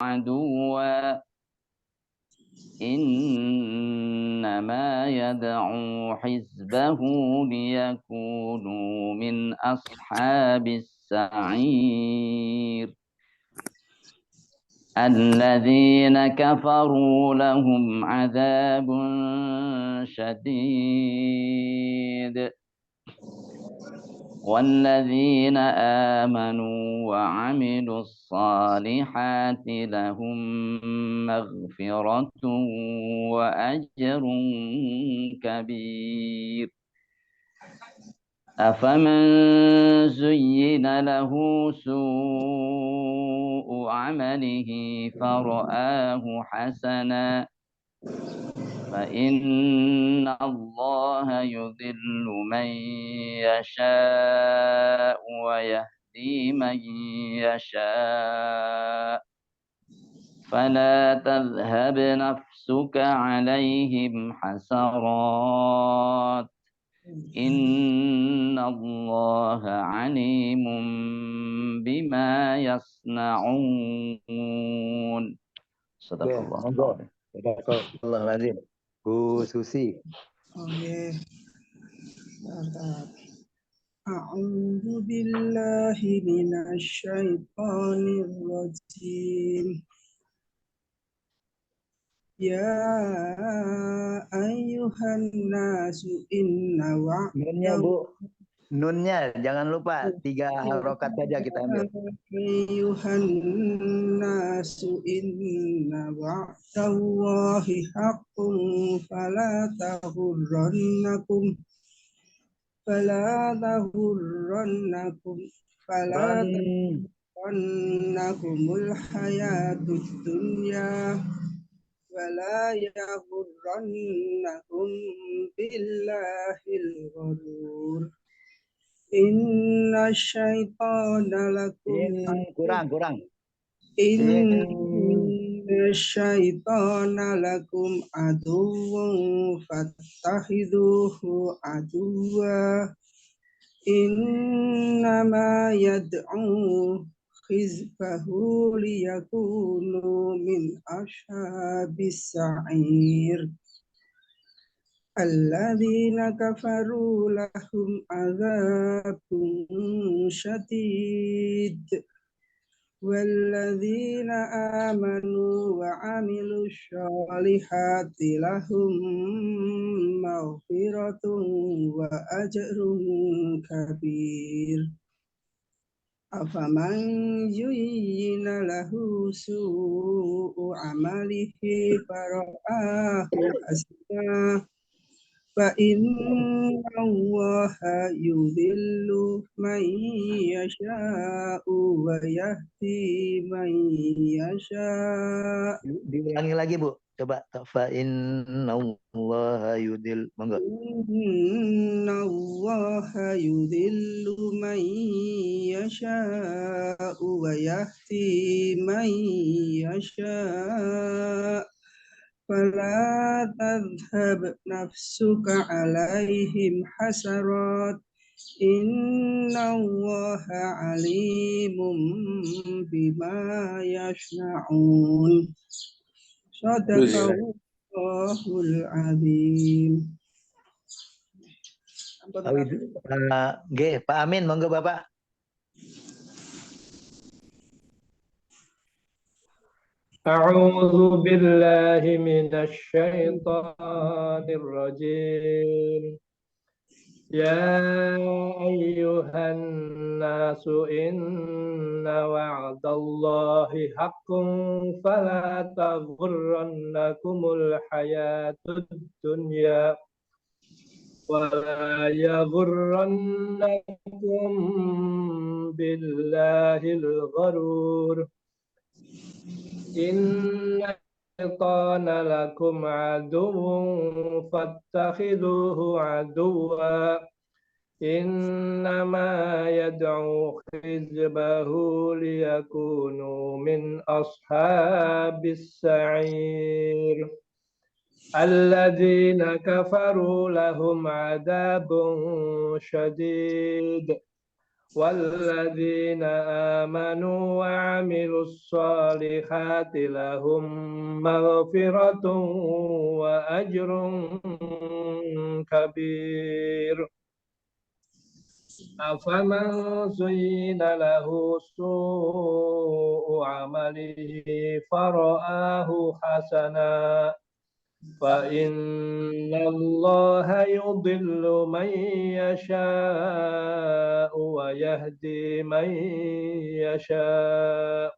عدوا إنما يدعو حزبه ليكونوا من أصحاب السعير الذين كفروا لهم عذاب شديد والذين آمنوا وعملوا الصالحات لهم مغفرة وأجر كبير أفمن زين له سوء عمله فرآه حسنا فإن الله يضل من يشاء ويهدي من يشاء فلا تذهب نفسك عليهم حسرات إن الله عليم بما يصنعون صدق الله العظيم. Astagfirullahaladzim. Bu Susi. Oke. A'udzu billahi minasy syaithanir rajim. Ya ayyuhan nasu inna Nunnya Bu. Nunnya jangan lupa 3 harokat saja kita ambil. ayyuhan nasu inna wa'dallahi haqqun fala taghurrannakumul hayatud dunya wala yaghurrannakum billahil ghurur inna syaitana lakum kurang inna syaitana lakum aduwwun fattakhidhuhu aduwwa innama yad'u hizbahu liyakunu min ashabis sa'ir alladzina kafaru lahum adzabun syadid walladzina amanu wa 'amilus sholihati lahum maghfiratun wa ajrun kabir afaman yuyyina lahu su'u amalihi fara'ahu hasana fa inna Allaha yudhillu man yasha'u wa yahdi man yasha'. Diulangi lagi Bu. Coba fa inna Allaha yudhil. Monggo. Inna Allaha yudhillu man yasha'u wa yahdi man yasha'. Fala tadhhab nafsuka alaihim hasarat inna Allaha alimun bima yasna'un sadaqallahul azim. Pak Amin, monggo Bapak. أعوذ بالله من الشيطان الرجيم يا أيها الناس إن وعد الله حق فلا تغرنكم الحياة الدنيا ولا يغرنكم بالله الغرور إن الشيطان لكم عدو فاتخذوه عدوا إنما يدعو حزبه ليكونوا من أصحاب السعير الذين كفروا لهم عذاب شديد والذين آمنوا وعملوا الصالحات لهم مغفرة وأجر كبير أفمن زين له سوء عمله فرآه حسنا فإن الله يضل من يشاء ويهدي من يشاء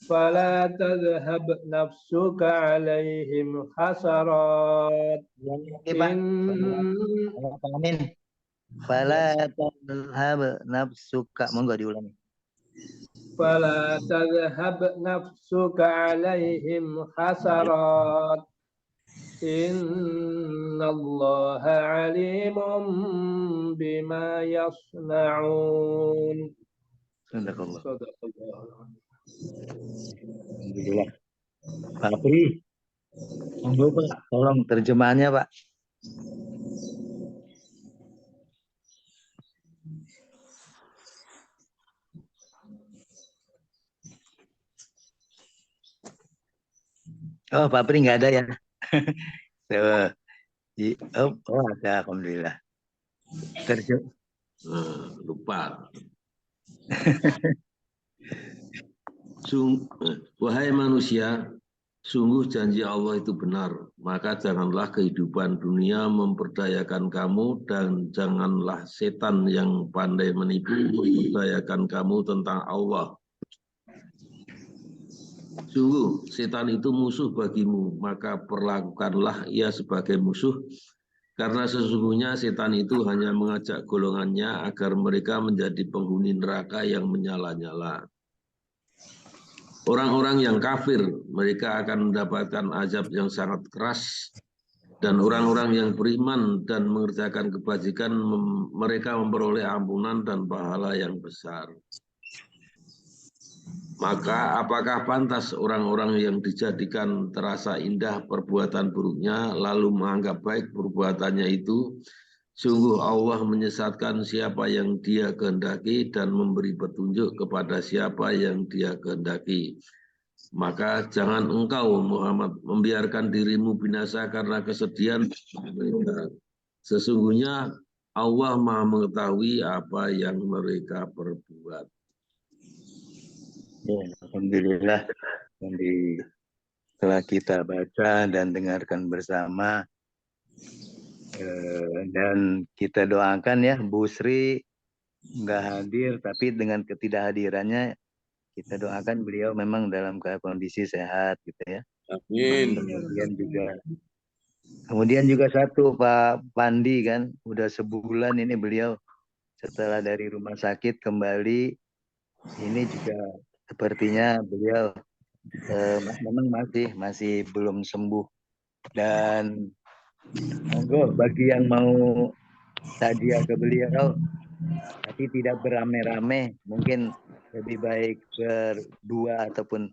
فلا تذهب نفسك عليهم حسرات Amin. Fala tadhhab nafsuka. Monggo diulangi. فلا تذهب نفسك عليهم حسرات إن الله عليم بما يصنعون. Sadaqallah. صدق الله. Alhamdulillah. Pak Pri, monggo Pak, tolong terjemahannya Pak. Oh, Pak Pri nggak ada ya? Oh, ada, alhamdulillah. Lupa. Wahai manusia, sungguh janji Allah itu benar, maka janganlah kehidupan dunia memperdayakan kamu dan janganlah setan yang pandai menipu memperdayakan kamu tentang Allah. Sungguh setan itu musuh bagimu, maka perlakukanlah ia sebagai musuh, karena sesungguhnya setan itu hanya mengajak golongannya agar mereka menjadi penghuni neraka yang menyala-nyala. Orang-orang yang kafir, mereka akan mendapatkan azab yang sangat keras, dan orang-orang yang beriman dan mengerjakan kebajikan, mereka memperoleh ampunan dan pahala yang besar. Maka apakah pantas orang-orang yang dijadikan terasa indah perbuatan buruknya lalu menganggap baik perbuatannya itu? Sungguh Allah menyesatkan siapa yang Dia kehendaki dan memberi petunjuk kepada siapa yang Dia kehendaki. Maka jangan engkau Muhammad membiarkan dirimu binasa karena kesedihan mereka. Sesungguhnya Allah Maha mengetahui apa yang mereka perbuat. Ya, alhamdulillah. Setelah kita baca dan dengarkan bersama, dan kita doakan ya, Bu Sri nggak hadir, tapi dengan ketidakhadirannya kita doakan beliau memang dalam kondisi sehat gitu ya. Amin. Kemudian juga satu Pak Pandi kan, udah sebulan ini beliau setelah dari rumah sakit kembali, ini juga sepertinya beliau memang masih belum sembuh. Dan monggo bagi yang mau hadiah ke beliau, tapi tidak beramai-ramai, mungkin lebih baik berdua ataupun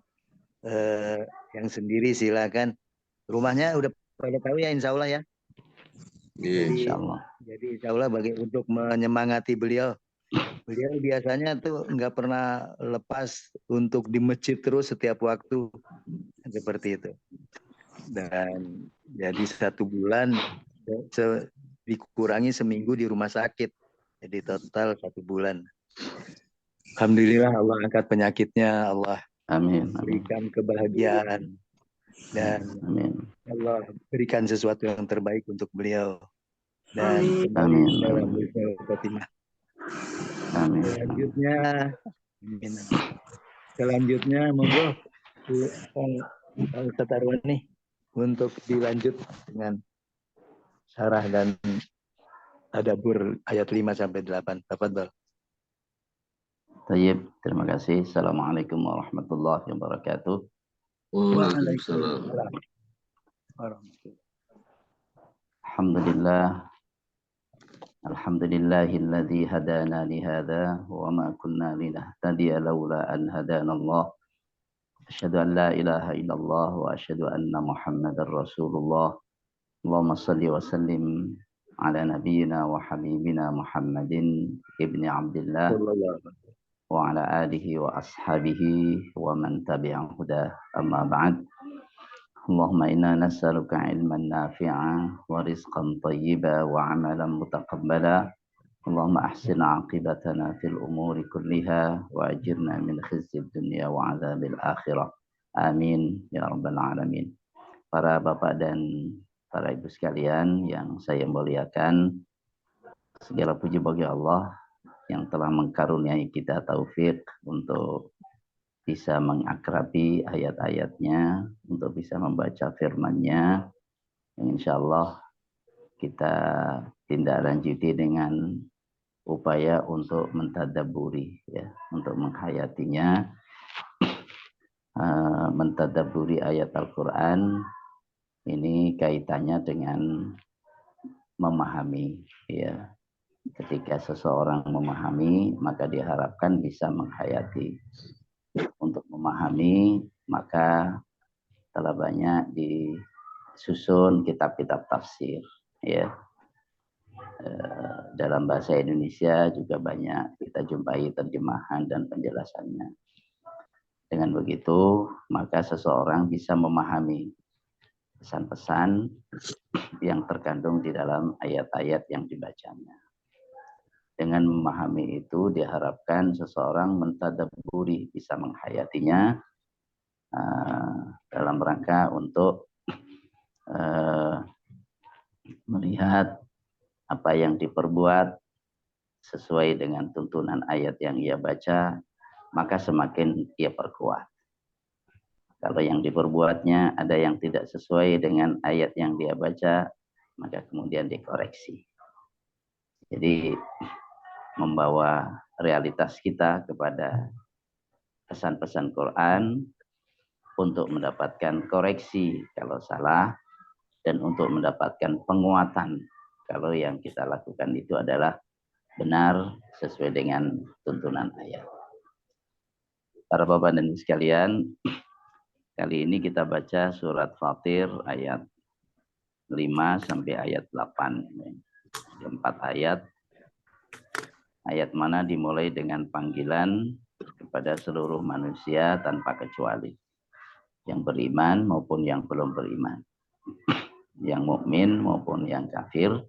yang sendiri silakan. Rumahnya udah pada tahu ya, insya Allah ya. Insya Allah. Jadi insya Allah untuk menyemangati beliau. Beliau biasanya tuh nggak pernah lepas untuk di masjid terus setiap waktu seperti itu. Dan jadi 1 bulan dikurangi seminggu di rumah sakit, jadi total 1 bulan. Alhamdulillah Allah angkat penyakitnya, Allah berikan kebahagiaan, dan Allah berikan sesuatu yang terbaik untuk beliau. Dan dalam khotimah. Selanjutnya monggo Ustaz Arwani untuk dilanjut dengan syarah dan tadabbur ayat 5 sampai 8. Tafadhol. Tayyib, terima kasih. Assalamualaikum warahmatullahi wabarakatuh. Waalaikumsalam. Alhamdulillah. Alhamdulillahilladzi hadana lihada wa ma kunna linahtadiya laula an hadana Allah. Asyhadu an la ilaha illallah wa asyhadu anna Muhammadar Rasulullah. Allahumma shalli wa sallim على نبينا وحبيبنا محمد ابن عبد الله وعلى آله وأصحابه ومن تبع هداه أما بعد اللهم إنا نسألك علما نافعا ورزقا طيبا وعملا متقبلا اللهم أحسن عاقبتنا في الأمور كلها وأجرنا من خزي الدنيا وعذاب الآخرة آمين يا رب العالمين. Para bapak dan para ibu sekalian yang saya muliakan, segala puji bagi Allah yang telah mengkaruniai kita taufik untuk bisa mengakrabi ayat-ayatnya, untuk bisa membaca firman-Nya, yang insya Allah kita tindak lanjuti dengan upaya untuk mentadaburi, ya, untuk menghayatinya, mentadaburi ayat Al-Quran. Ini kaitannya dengan memahami, ya. Ketika seseorang memahami, maka diharapkan bisa menghayati. Untuk memahami, maka telah banyak disusun kitab-kitab tafsir, ya. Dalam bahasa Indonesia juga banyak kita jumpai terjemahan dan penjelasannya. Dengan begitu, maka seseorang bisa memahami pesan-pesan yang terkandung di dalam ayat-ayat yang dibacanya. Dengan memahami itu diharapkan seseorang mentadabburi, bisa menghayatinya dalam rangka untuk melihat apa yang diperbuat sesuai dengan tuntunan ayat yang ia baca, maka semakin ia perkuat. Kalau yang diperbuatnya ada yang tidak sesuai dengan ayat yang dia baca, maka kemudian dikoreksi. Jadi membawa realitas kita kepada pesan-pesan Quran untuk mendapatkan koreksi kalau salah, dan untuk mendapatkan penguatan kalau yang kita lakukan itu adalah benar sesuai dengan tuntunan ayat. Para bapak dan ibu sekalian, kali ini kita baca surat Fatir ayat 5 sampai ayat 8. 4 ayat. Ayat mana dimulai dengan panggilan kepada seluruh manusia tanpa kecuali. Yang beriman maupun yang belum beriman. Yang mukmin maupun yang kafir.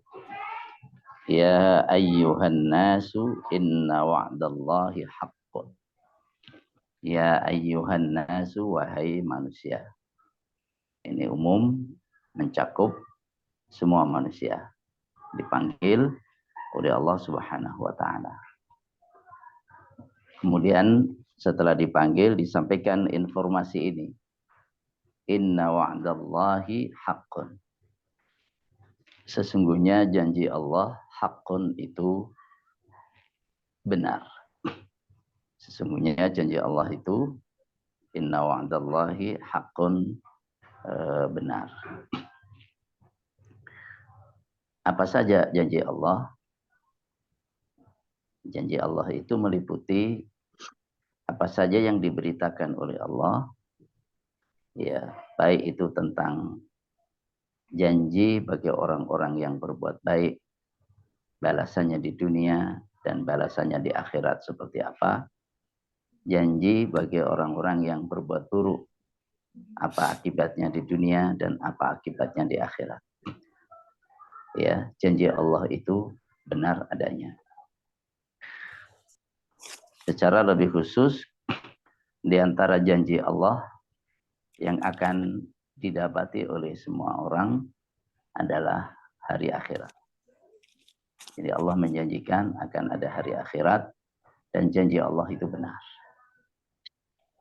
Ya ayyuhan nasu inna wa'dallahi haqqun. Ya ayyuhan nasu, wahai manusia. Ini umum, mencakup semua manusia. Dipanggil oleh Allah Subhanahu wa ta'ala. Kemudian setelah dipanggil disampaikan informasi ini. Inna wa'dallahi haqqun. Sesungguhnya janji Allah haqqun itu benar. Sesungguhnya janji Allah itu inna wa'dallahi haqqun benar. Apa saja janji Allah? Janji Allah itu meliputi apa saja yang diberitakan oleh Allah, ya, baik itu tentang janji bagi orang-orang yang berbuat baik, balasannya di dunia dan balasannya di akhirat seperti apa. Janji bagi orang-orang yang berbuat buruk, apa akibatnya di dunia dan apa akibatnya di akhirat. Ya, janji Allah itu benar adanya. Secara lebih khusus, di antara janji Allah yang akan didapati oleh semua orang adalah hari akhirat. Jadi Allah menjanjikan akan ada hari akhirat dan janji Allah itu benar.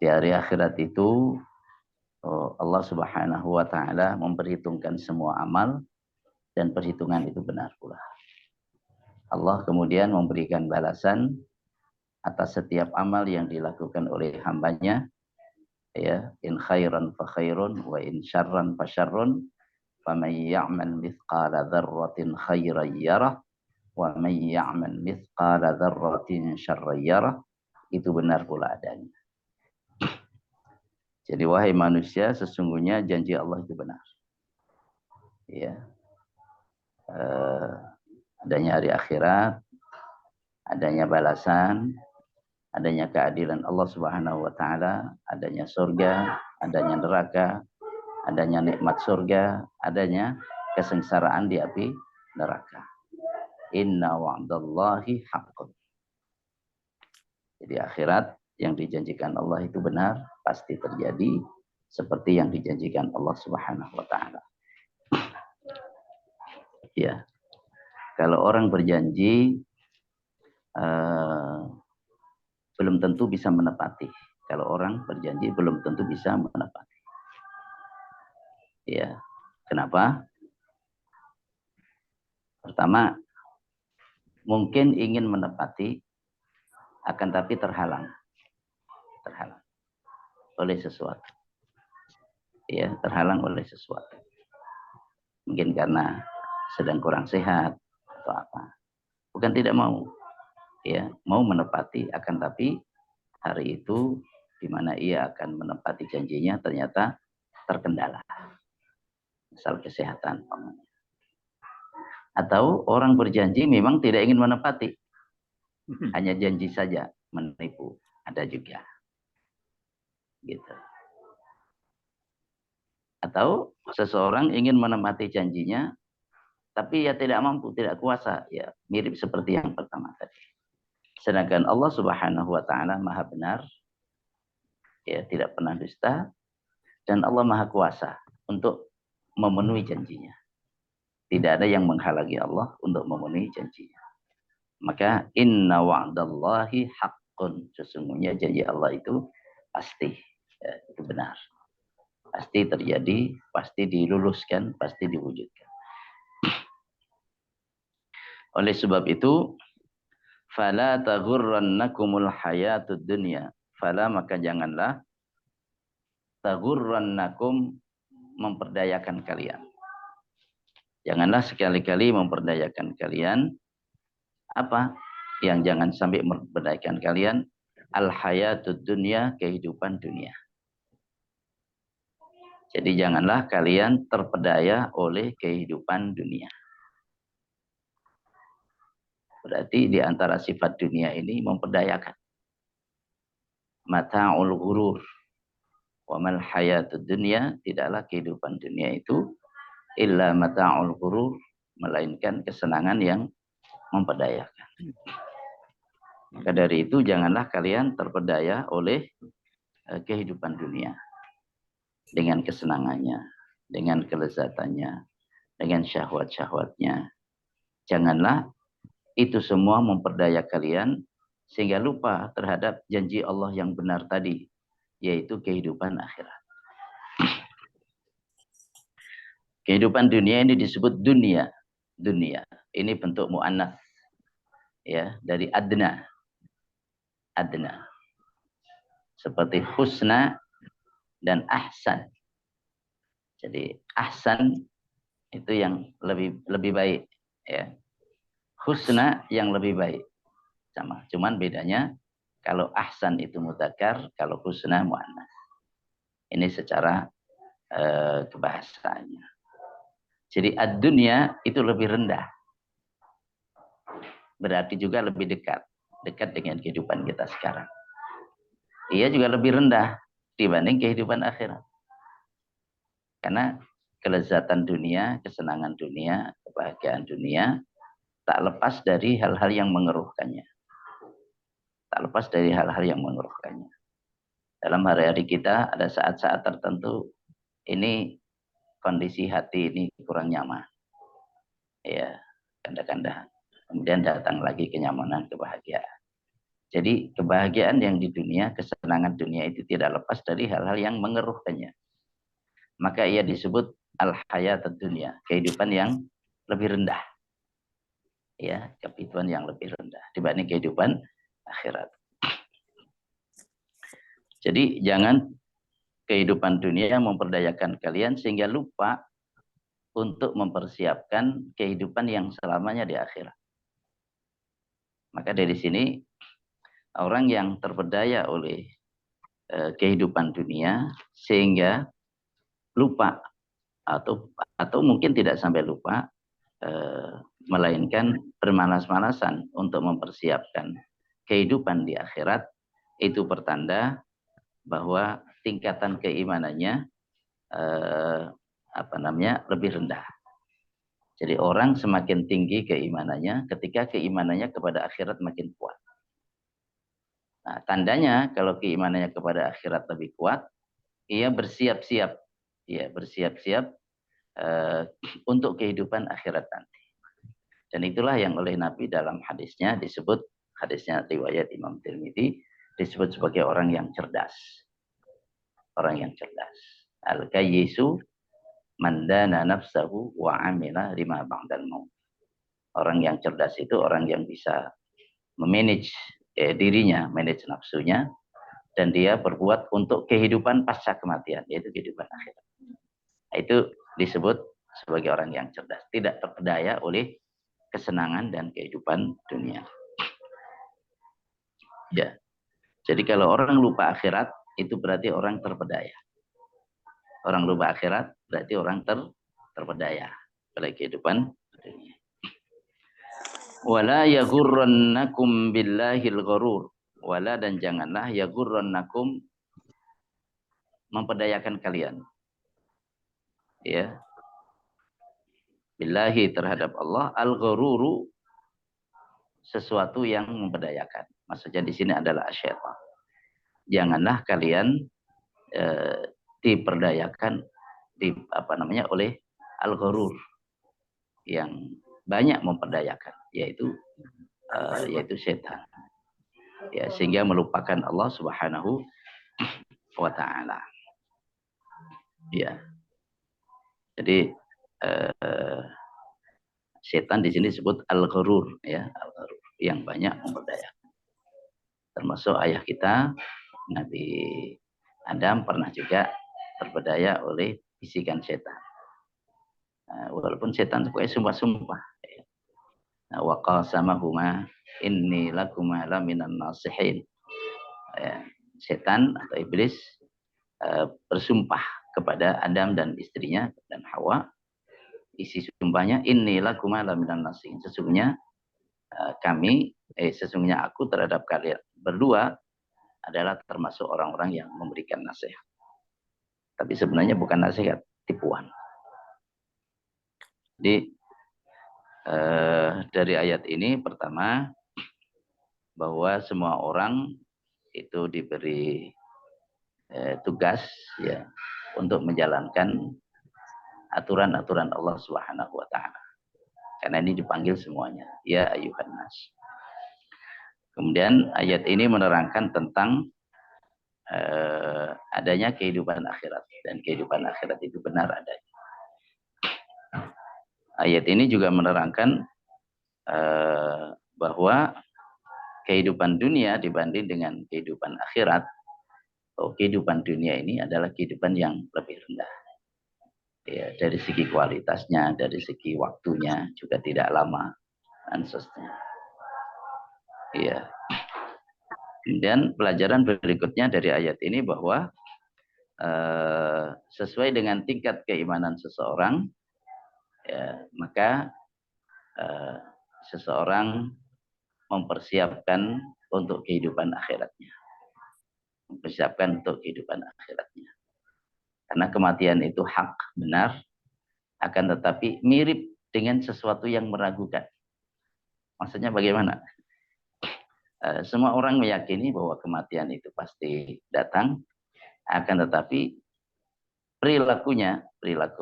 Di hari akhirat itu Allah Subhanahu wa ta'ala memperhitungkan semua amal dan perhitungan itu benar pula. Allah kemudian memberikan balasan atas setiap amal yang dilakukan oleh hambanya, ya, in khairan fa khairun wa in syarran fa syarrun faman ya'mal mithqala dzarratin khairan yarah wa man ya'mal mithqala dzarratin syarran yarah. Itu benar pula adanya. Jadi wahai manusia, sesungguhnya janji Allah itu benar. Ya. adanya hari akhirat, adanya balasan, adanya keadilan Allah Subhanahu wa taala, adanya surga, adanya neraka, adanya nikmat surga, adanya kesengsaraan di api neraka. Inna wa'dallahi haqqun. Jadi akhirat yang dijanjikan Allah itu benar, pasti terjadi seperti yang dijanjikan Allah Subhanahu wa taala. Ya. Kalau orang berjanji belum tentu bisa menepati. Kalau orang berjanji belum tentu bisa menepati. Ya. Kenapa? Pertama, mungkin ingin menepati akan tapi terhalang oleh sesuatu. Ya, terhalang oleh sesuatu. Mungkin karena sedang kurang sehat atau apa. Bukan tidak mau. Ya, mau menepati akan tapi hari itu di mana ia akan menepati janjinya ternyata terkendala. Misal kesehatan. Atau orang berjanji memang tidak ingin menepati. Hanya janji saja, menipu. Ada juga. Gitu. Atau seseorang ingin menepati janjinya, tapi ya tidak mampu, tidak kuasa. Ya, mirip seperti yang pertama tadi. Sedangkan Allah Subhanahu wa taala Maha benar, ya tidak pernah dusta, dan Allah Maha kuasa untuk memenuhi janjinya. Tidak ada yang menghalangi Allah untuk memenuhi janjinya. Maka inna wa'dallahi haqqun. Sesungguhnya janji Allah itu pasti, ya, itu benar. Pasti terjadi, pasti diluluskan, pasti diwujudkan. Oleh sebab itu, fala taghurrannakumul hayatud dunya. Fala maka janganlah taghurrannakum memperdayakan kalian. Janganlah sekali-kali memperdayakan kalian. Apa yang jangan sampai memperdayakan kalian? Al hayatud dunya, kehidupan dunia. Jadi janganlah kalian terpedaya oleh kehidupan dunia. Berarti di antara sifat dunia ini memperdayakan. Mata'ul ghurur. Wa mal hayatud dunya, tidaklah kehidupan dunia itu illa mata'ul ghurur, melainkan kesenangan yang memperdayakan. Maka dari itu janganlah kalian terpedaya oleh kehidupan dunia. Dengan kesenangannya, dengan kelezatannya, dengan syahwat-syahwatnya. Janganlah itu semua memperdaya kalian sehingga lupa terhadap janji Allah yang benar tadi, yaitu kehidupan akhirat. Kehidupan dunia ini disebut dunia. Dunia. Ini bentuk mu'annats. Ya, dari adna. Adna. Seperti husna dan ahsan. Jadi ahsan itu yang lebih baik, ya. Husna yang lebih baik. Sama. Cuman bedanya kalau ahsan itu mudzakkar, kalau husna muannats. Ini secara kebahasaannya. Jadi ad-dunya itu lebih rendah. Berarti juga lebih dekat dengan kehidupan kita sekarang. Ia juga lebih rendah dibanding kehidupan akhirat. Karena kelezatan dunia, kesenangan dunia, kebahagiaan dunia tak lepas dari hal-hal yang mengeruhkannya. Tak lepas dari hal-hal yang mengeruhkannya. Dalam hari-hari kita ada saat-saat tertentu ini kondisi hati ini kurang nyaman. Ya, kanda-kanda. Kemudian datang lagi kenyamanan, kebahagiaan. Jadi kebahagiaan yang di dunia, kesenangan dunia itu tidak lepas dari hal-hal yang mengeruhkannya. Maka ia disebut al-hayatud dunya, kehidupan yang lebih rendah. Ya, kehidupan yang lebih rendah dibanding kehidupan akhirat. Jadi jangan kehidupan dunia memperdayakan kalian sehingga lupa untuk mempersiapkan kehidupan yang selamanya di akhirat. Maka dari sini orang yang terpedaya oleh kehidupan dunia sehingga lupa atau mungkin tidak sampai lupa, melainkan bermalas-malasan untuk mempersiapkan kehidupan di akhirat, itu pertanda bahwa tingkatan keimanannya lebih rendah. Jadi orang semakin tinggi keimanannya ketika keimanannya kepada akhirat makin kuat. Nah, tandanya kalau keimanannya kepada akhirat lebih kuat, ia bersiap-siap untuk kehidupan akhirat nanti. Dan itulah yang oleh Nabi dalam hadisnya disebut, hadisnya riwayat Imam Tirmidzi, disebut sebagai orang yang cerdas. Orang yang cerdas. Al-kayyisu man dana nafsahu wa amila lima ba'dal maut. Orang yang cerdas itu orang yang bisa memanage dirinya, manage nafsunya, dan dia berbuat untuk kehidupan pasca kematian, yaitu kehidupan akhirat. Itu disebut sebagai orang yang cerdas, tidak terpedaya oleh kesenangan dan kehidupan dunia. Ya. Jadi kalau orang lupa akhirat, itu berarti orang terpedaya. Orang lupa akhirat berarti orang terpedaya oleh kehidupan dunia. Wala yaghurrannakum billahil gharur. Wala, dan janganlah yaghurrannakum, memperdayakan kalian. Ya. Billahi, terhadap Allah, al-gharuru, sesuatu yang memperdayakan. Maksudnya di sini adalah syaitan. Janganlah kalian diperdayakan oleh al-gharur yang banyak memperdayakan, yaitu syaitan. Ya, sehingga melupakan Allah Subhanahu wa taala. Ya. Jadi setan di sini disebut al-gharur, ya, al-gharur, yang banyak memperdayakan. Termasuk ayah kita Nabi Adam pernah juga terpedaya oleh bisikan setan. Walaupun setan pokoknya sumpah-sumpah. Wa qasamahuma inni lakuma laminan nasihin. Setan atau iblis bersumpah kepada Adam dan istrinya dan Hawa. Isi sumpahnya, inni lakuma laminan nasihin. Sesungguhnya sesungguhnya aku terhadap kalian berdua adalah termasuk orang-orang yang memberikan nasihat. Tapi sebenarnya bukan nasihat, tipuan. Jadi dari ayat ini pertama, bahwa semua orang itu diberi tugas, ya, untuk menjalankan aturan-aturan Allah Subhanahu wa taala. Karena ini dipanggil semuanya, ya ayyuhan nas. Kemudian ayat ini menerangkan tentang adanya kehidupan akhirat, dan kehidupan akhirat itu benar adanya. Ayat ini juga menerangkan bahwa kehidupan dunia dibanding dengan kehidupan akhirat, kehidupan dunia ini adalah kehidupan yang lebih rendah. Ya, dari segi kualitasnya, dari segi waktunya juga tidak lama, dan seterusnya. Ya. Dan pelajaran berikutnya dari ayat ini bahwa sesuai dengan tingkat keimanan seseorang, ya, maka seseorang mempersiapkan untuk kehidupan akhiratnya. Mempersiapkan untuk kehidupan akhiratnya. Karena kematian itu hak, benar, akan tetapi mirip dengan sesuatu yang meragukan. Maksudnya bagaimana? Semua orang meyakini bahwa kematian itu pasti datang, akan tetapi perilaku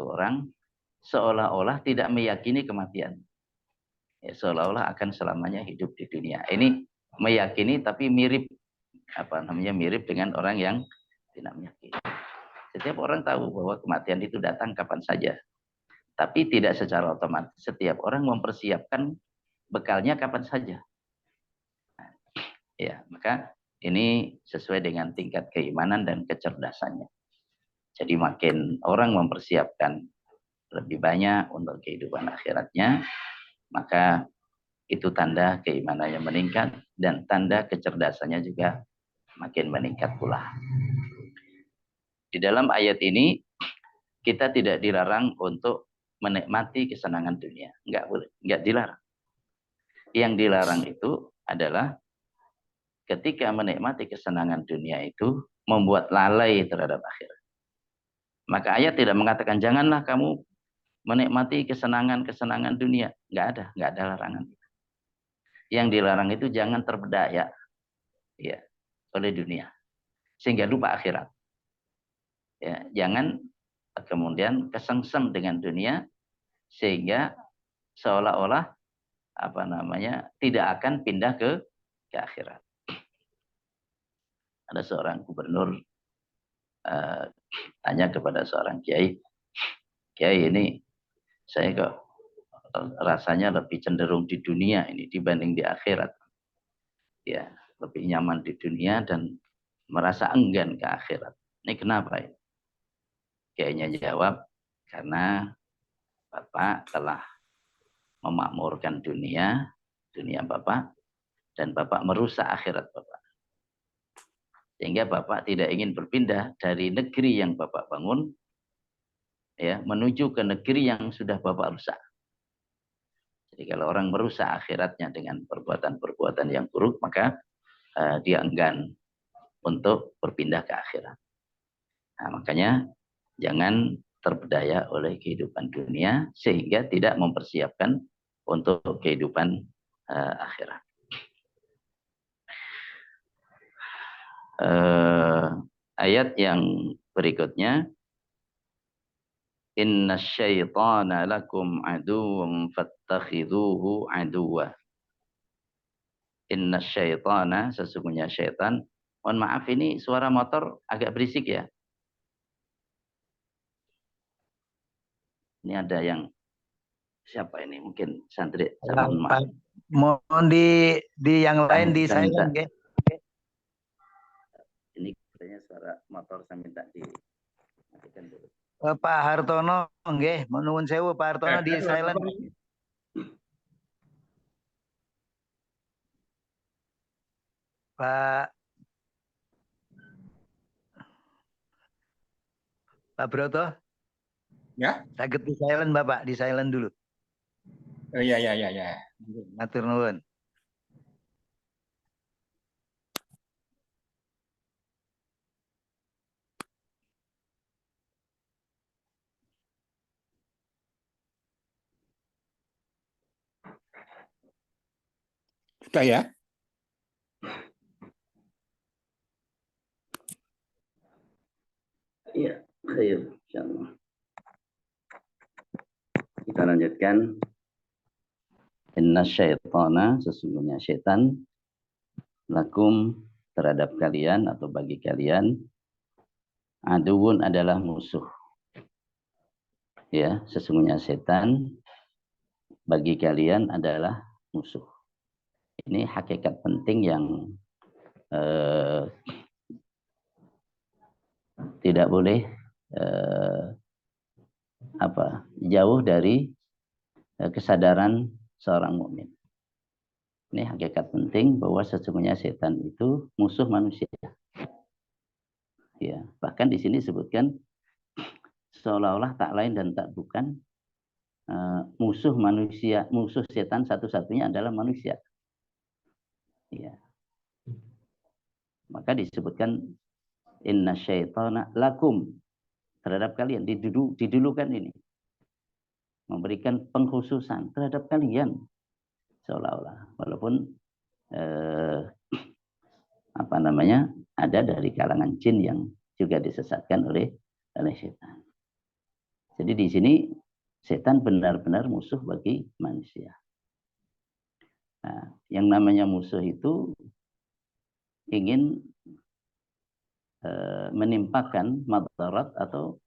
orang seolah-olah tidak meyakini kematian. Ya, seolah-olah akan selamanya hidup di dunia. Ini meyakini tapi mirip dengan orang yang tidak meyakini. Setiap orang tahu bahwa kematian itu datang kapan saja. Tapi tidak secara otomatis setiap orang mempersiapkan bekalnya kapan saja. Ya, maka ini sesuai dengan tingkat keimanan dan kecerdasannya. Jadi makin orang mempersiapkan lebih banyak untuk kehidupan akhiratnya, maka itu tanda keimanannya meningkat dan tanda kecerdasannya juga makin meningkat pula. Di dalam ayat ini kita tidak dilarang untuk menikmati kesenangan dunia. Enggak boleh, enggak dilarang. Yang dilarang itu adalah ketika menikmati kesenangan dunia itu membuat lalai terhadap akhirat. Maka ayat tidak mengatakan janganlah kamu menikmati kesenangan-kesenangan dunia. Enggak ada larangan. Yang dilarang itu jangan terpedaya ya, oleh dunia sehingga lupa akhirat. Ya, jangan kemudian kesengsem dengan dunia sehingga seolah-olah tidak akan pindah ke akhirat. Ada seorang gubernur tanya kepada seorang kiai, "Kiai, ini saya kok rasanya lebih cenderung di dunia ini dibanding di akhirat. Ya, lebih nyaman di dunia dan merasa enggan ke akhirat. Ini kenapa ya?" Kiainya jawab, "Karena Bapak telah memakmurkan dunia Bapak, dan Bapak merusak akhirat Bapak. Sehingga Bapak tidak ingin berpindah dari negeri yang Bapak bangun ya menuju ke negeri yang sudah Bapak rusak." Jadi kalau orang merusak akhiratnya dengan perbuatan-perbuatan yang buruk, maka dia enggan untuk berpindah ke akhirat. Nah, makanya jangan terpedaya oleh kehidupan dunia sehingga tidak mempersiapkan untuk kehidupan akhirat. Ayat yang berikutnya, inna syaitana lakum aduwwun fattakhidhuhu aduwwa. Inna syaitana, sesungguhnya syaitan. Mohon maaf, ini suara motor agak berisik ya. Ini ada yang siapa ini? Mungkin santri. Mohon maaf. Mohon di yang lain di silent ya. Ini katanya suara motor, saya minta dimatikan dulu. Pak Hartono nggih, nuwun sewu Pak Hartono di silent. Pak Broto. Ya. Saged di silent Bapak, di silent dulu. Oh iya. Matur nuwun. Sudah ya? Iya, khair, insyaallah. Kita lanjutkan. Inna syaitana, sesungguhnya syaitan, lakum, terhadap kalian atau bagi kalian, aduun adalah musuh. Ya, sesungguhnya syaitan bagi kalian adalah musuh. Ini hakikat penting yang tidak boleh jauh dari kesadaran seorang mukmin. Ini hakikat penting bahwa sesungguhnya setan itu musuh manusia. Ya, bahkan di sini disebutkan seolah-olah tak lain dan tak bukan musuh manusia, musuh setan satu-satunya adalah manusia. Ya. Maka disebutkan inna syaitana lakum, terhadap kalian, didulukan ini. Memberikan pengkhususan terhadap kalian. Seolah-olah. Walaupun ada dari kalangan jin yang juga disesatkan oleh setan. Jadi di sini setan benar-benar musuh bagi manusia. Nah, yang namanya musuh itu ingin menimpakan madarat atau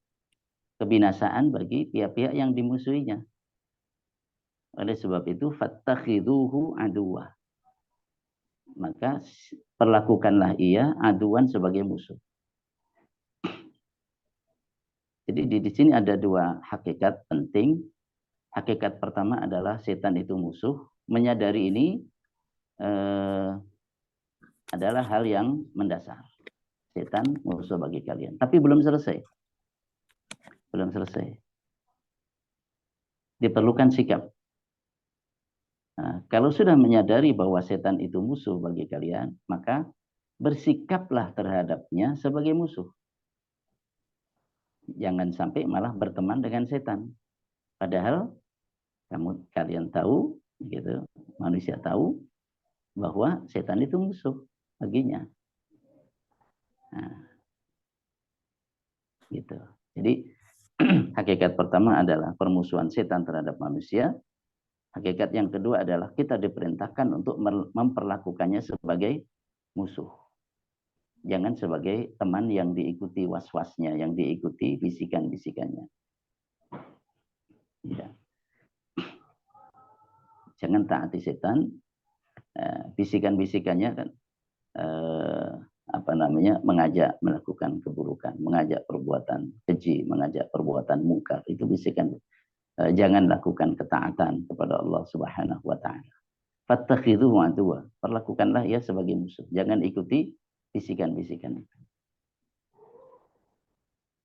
kebinasaan bagi pihak-pihak yang dimusuhinya. Oleh sebab itu fattakhidhuhu aduwwa. Maka perlakukanlah ia aduan sebagai musuh. Jadi di sini ada dua hakikat penting. Hakikat pertama adalah setan itu musuh. Menyadari ini adalah hal yang mendasar. Setan musuh bagi kalian. Tapi belum selesai. Belum selesai. diperlukan sikap. Nah, kalau sudah menyadari bahwa setan itu musuh bagi kalian, maka bersikaplah terhadapnya sebagai musuh. Jangan sampai malah berteman dengan setan. Padahal kalian tahu, gitu, manusia tahu bahwa setan itu musuh baginya. Nah, gitu. Jadi hakikat pertama adalah permusuhan setan terhadap manusia. Hakikat yang kedua adalah kita diperintahkan untuk memperlakukannya sebagai musuh. Jangan sebagai teman yang diikuti was-wasnya, yang diikuti bisikan-bisikannya. Ya. Jangan taati setan, bisikan-bisikannya kan mengajak melakukan keburukan, mengajak perbuatan keji, mengajak perbuatan mungkar. Itu bisikan. Jangan lakukan ketaatan kepada Allah Subhanahu wa taala. Fattakhidhuhu aduwwa. Perlakukanlah ia sebagai musuh. Jangan ikuti bisikan-bisikan itu.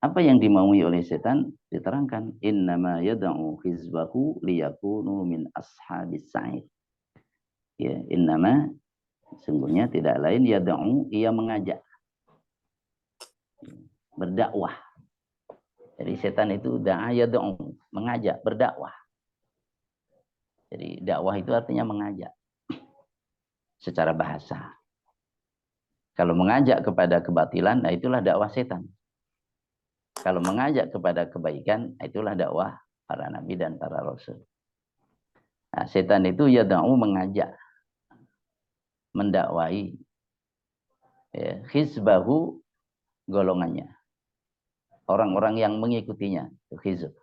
Apa yang dimaui oleh setan diterangkan, innama yad'u hizbahu liyakunu min ashabis sa'ir. Ya, innama sungguhnya tidak lain yad'u, ia mengajak, berdakwah. Jadi setan itu da'a yad'u, mengajak, berdakwah. Jadi dakwah itu artinya mengajak secara bahasa. Kalau mengajak kepada kebatilan, nah itulah dakwah setan. Kalau mengajak kepada kebaikan, nah itulah dakwah para nabi dan para rasul. Nah, setan itu yad'u, mengajak, mendakwai, ya, hizbahu, golongannya, orang-orang yang mengikutinya, hizb,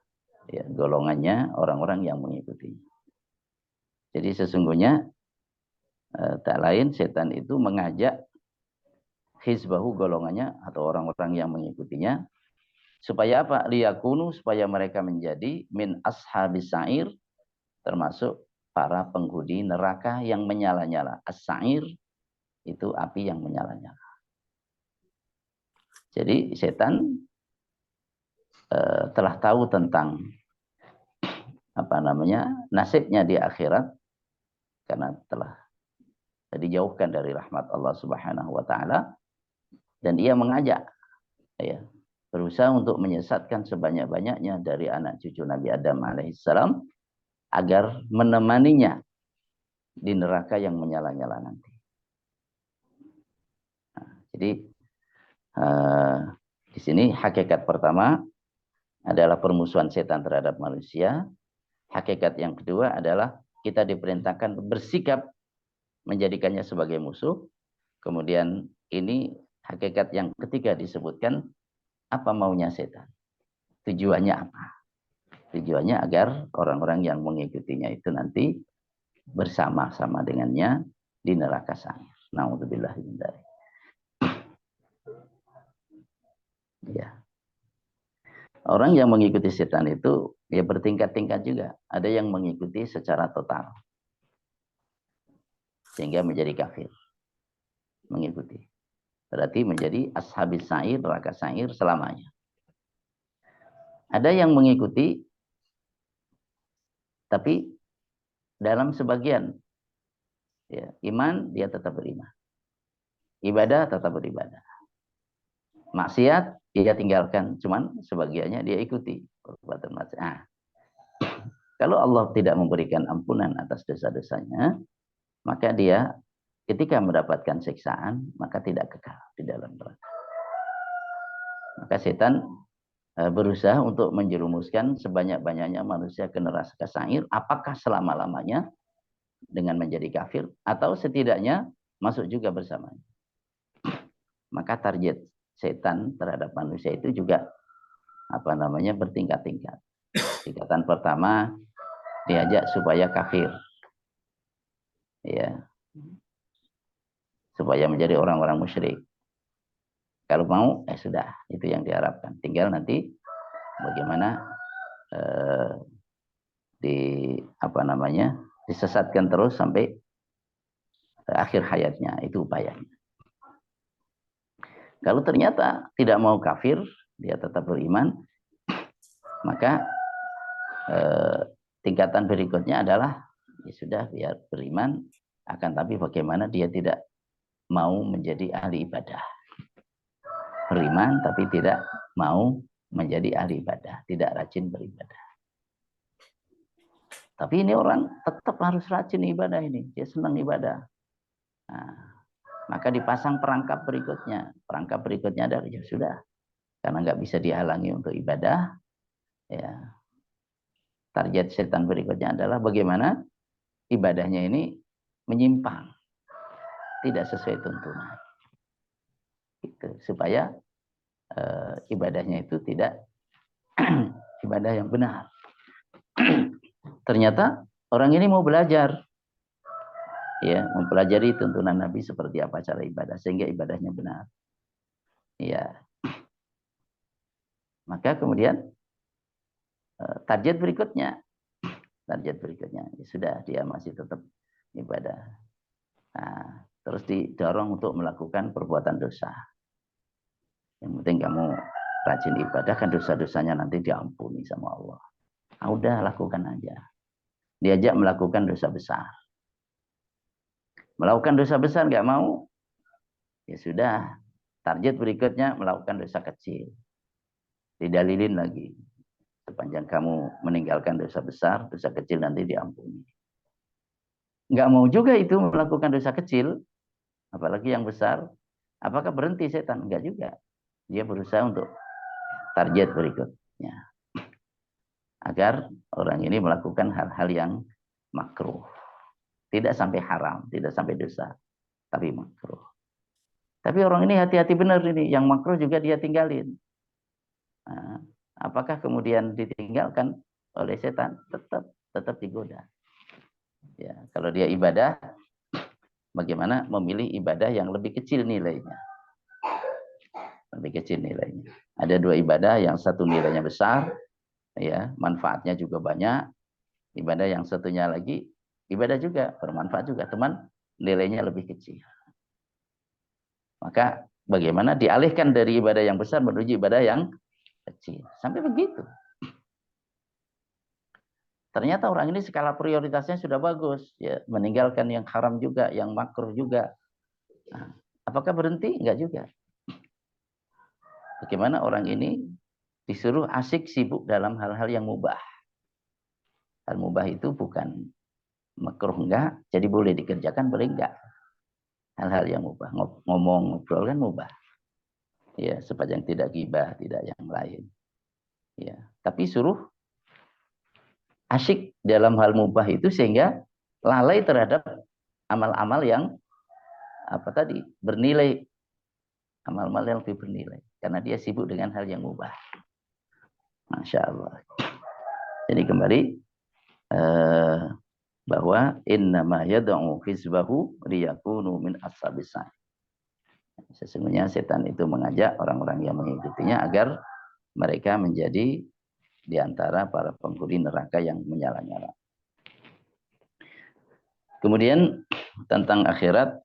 ya, golongannya, orang-orang yang mengikutinya. Jadi sesungguhnya tak lain setan itu mengajak hizbahu, golongannya atau orang-orang yang mengikutinya, supaya apa? Liyakunu, supaya mereka menjadi min ashabis sa'ir, termasuk para penghuni neraka yang menyala-nyala. As-sa'ir itu api yang menyala-nyala. Jadi setan telah tahu tentang nasibnya di akhirat, karena telah dijauhkan dari rahmat Allah Subhanahu wa taala, dan ia mengajak, ya, berusaha untuk menyesatkan sebanyak-banyaknya dari anak cucu Nabi Adam alaihissalam agar menemaninya di neraka yang menyala-nyala nanti. Nah, jadi di sini hakikat pertama adalah permusuhan setan terhadap manusia. Hakikat yang kedua adalah kita diperintahkan bersikap menjadikannya sebagai musuh. Kemudian ini hakikat yang ketiga disebutkan, apa maunya setan? Tujuannya apa? Tujuannya agar orang-orang yang mengikutinya itu nanti bersama-sama dengannya di neraka sa'ir. Na'udzubillah min dzalik. Ya. Orang yang mengikuti setan itu ya bertingkat-tingkat juga. Ada yang mengikuti secara total, sehingga menjadi kafir. Mengikuti. Berarti menjadi ashabis sa'ir, neraka sa'ir selamanya. Ada yang mengikuti, tapi dalam sebagian, ya, iman dia tetap beriman, ibadah tetap beribadah, maksiat dia tinggalkan, cuman sebagiannya dia ikuti perbuatan maksiat. Nah, kalau Allah tidak memberikan ampunan atas dosa-dosanya, maka dia ketika mendapatkan siksaan, maka tidak kekal di dalam neraka. Maka setan berusaha untuk menjerumuskan sebanyak-banyaknya manusia ke neraka sa'ir, apakah selama-lamanya dengan menjadi kafir, atau setidaknya masuk juga bersamanya. Maka target setan terhadap manusia itu juga bertingkat-tingkat. Tingkatan pertama diajak supaya kafir, ya, supaya menjadi orang-orang musyrik. Kalau mau, sudah, itu yang diharapkan. Tinggal nanti bagaimana disesatkan terus sampai akhir hayatnya, itu upayanya. Kalau ternyata tidak mau kafir, dia tetap beriman, maka tingkatan berikutnya adalah ya sudah biar beriman, akan tapi bagaimana dia tidak mau menjadi ahli ibadah. Beriman tapi tidak mau menjadi ahli ibadah, tidak rajin beribadah. Tapi ini orang tetap harus rajin ibadah ini, dia senang ibadah. Nah, maka dipasang perangkap berikutnya. Perangkap berikutnya adalah ya sudah, karena nggak bisa dihalangi untuk ibadah, ya target setan berikutnya adalah bagaimana ibadahnya ini menyimpang, tidak sesuai tuntunan, gitu, supaya ibadahnya itu tidak ibadah yang benar. Ternyata orang ini mau belajar, ya, mempelajari tuntunan Nabi seperti apa cara ibadah sehingga ibadahnya benar. Ya, maka kemudian target berikutnya ya sudah, dia masih tetap ibadah. Nah, terus didorong untuk melakukan perbuatan dosa. Yang penting kamu rajin ibadah, kan dosa-dosanya nanti diampuni sama Allah. Ah, udah lakukan aja. Diajak melakukan dosa besar. Melakukan dosa besar nggak mau, ya sudah. Target berikutnya melakukan dosa kecil. Didalilin lagi. Sepanjang kamu meninggalkan dosa besar, dosa kecil nanti diampuni. Nggak mau juga itu melakukan dosa kecil, apalagi yang besar. Apakah berhenti setan? Enggak juga. Dia berusaha untuk target berikutnya. Agar orang ini melakukan hal-hal yang makruh. Tidak sampai haram, tidak sampai dosa, tapi makruh. Tapi orang ini hati-hati benar ini, yang makruh juga dia tinggalin. Nah, apakah kemudian ditinggalkan oleh setan? Tetap digoda. Ya, kalau dia ibadah, bagaimana memilih ibadah yang lebih kecil nilainya? Lebih kecil nilainya. Ada dua ibadah, yang satu nilainya besar, ya, manfaatnya juga banyak. Ibadah yang satunya lagi ibadah juga, bermanfaat juga, teman, nilainya lebih kecil. Maka bagaimana dialihkan dari ibadah yang besar menuju ibadah yang kecil. Sampai begitu. Ternyata orang ini skala prioritasnya sudah bagus, ya, meninggalkan yang haram juga, yang makruh juga. Nah, apakah berhenti? Enggak juga. Bagaimana orang ini disuruh asik sibuk dalam hal-hal yang mubah. Hal mubah itu bukan makruh enggak, jadi boleh dikerjakan, boleh enggak. Hal-hal yang mubah, ngomong, ngobrol kan mubah. Ya, sepanjang tidak ghibah, tidak yang lain. Ya, tapi suruh asyik dalam hal mubah itu sehingga lalai terhadap amal-amal yang apa tadi, bernilai, amal-amal yang lebih bernilai, karena dia sibuk dengan hal yang mubah. Masya Allah. Jadi kembali bahwa innama yad'u hizbahu liyakunu min ashabis sa'id. Sesungguhnya setan itu mengajak orang-orang yang mengikutinya agar mereka menjadi di antara para penghuni neraka yang menyala-nyala. Kemudian tentang akhirat,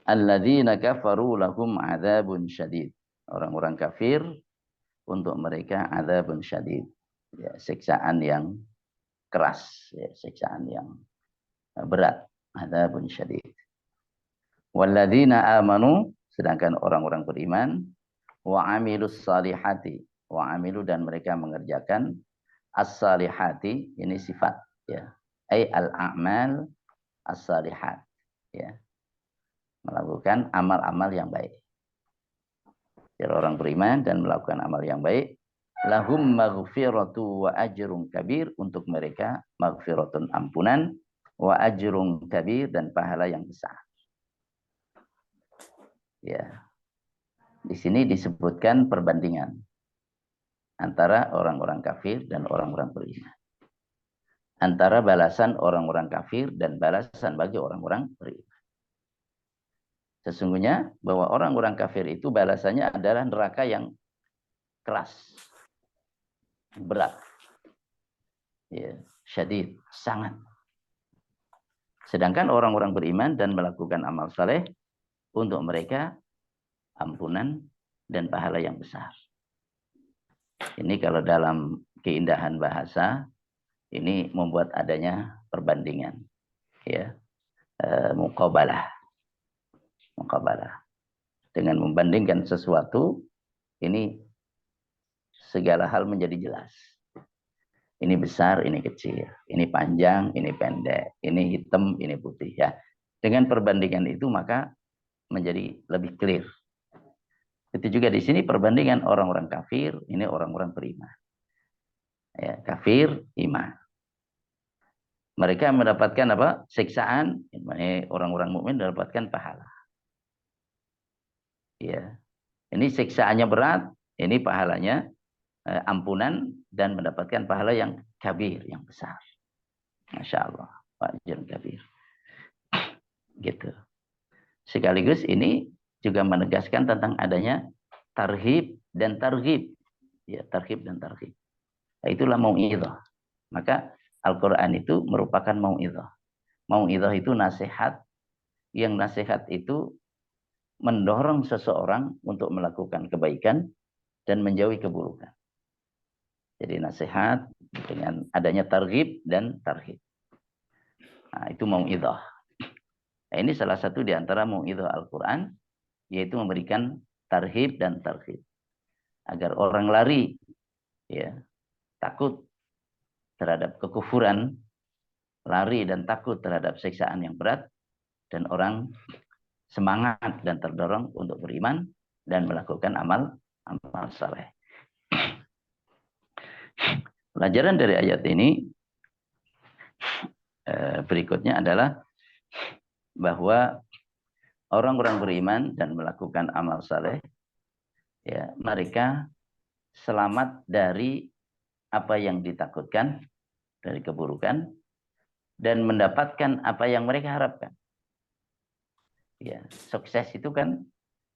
alladzina kafaru lahum adzabun syadid. Orang-orang kafir untuk mereka adzabun syadid. Ya, siksaan yang keras, ya, siksaan yang berat, adzabun syadid. Walladzina amanu, sedangkan orang-orang beriman, wa amilus salihati, wa amilu, dan mereka mengerjakan as-salihati, ini sifat, ya, ay al-a'mal as-salihat, ya, melakukan amal-amal yang baik. Jadi orang beriman dan melakukan amal yang baik, lahum maghfiratu wa ajrun kabir, untuk mereka maghfiratun, ampunan, wa ajrun kabir, dan pahala yang besar. Ya. Di sini disebutkan perbandingan antara orang-orang kafir dan orang-orang beriman. Antara balasan orang-orang kafir dan balasan bagi orang-orang beriman. Sesungguhnya bahwa orang-orang kafir itu balasannya adalah neraka yang keras, berat, ya, syadid, sangat. Sedangkan orang-orang beriman dan melakukan amal saleh, untuk mereka ampunan dan pahala yang besar. Ini kalau dalam keindahan bahasa Ini membuat adanya perbandingan, ya, muqabalah. Dengan membandingkan sesuatu, ini segala hal menjadi jelas. Ini besar, ini kecil, ini panjang, ini pendek, ini hitam, ini putih, ya. Dengan perbandingan itu maka menjadi lebih clear. Itu juga di sini perbandingan orang-orang kafir, ini orang-orang beriman. Ya, kafir, iman. Mereka mendapatkan apa? Siksaan, orang-orang mukmin mendapatkan pahala. Ya. Ini siksaannya berat, ini pahalanya ampunan dan mendapatkan pahala yang kabir, yang besar. Masya Allah, wajib kabir. Gitu. Sekaligus ini juga menegaskan tentang adanya tarhib dan targhib. Ya, tarhib dan targhib. Itulah mau'izah. Maka Al-Quran itu merupakan mau'izah. Mau'izah itu nasihat, yang nasihat itu mendorong seseorang untuk melakukan kebaikan dan menjauhi keburukan. Jadi nasihat dengan adanya targhib dan tarhib. Nah, itu mau'izah. Nah, ini salah satu di antara mau'izah Al-Quran, yaitu memberikan tarhib dan tarhib. Agar orang lari, ya, takut terhadap kekufuran, lari dan takut terhadap siksaan yang berat, dan orang semangat dan terdorong untuk beriman dan melakukan amal saleh. Pelajaran dari ayat ini berikutnya adalah bahwa orang-orang beriman dan melakukan amal saleh, ya, mereka selamat dari apa yang ditakutkan, dari keburukan, dan mendapatkan apa yang mereka harapkan. Ya, sukses itu kan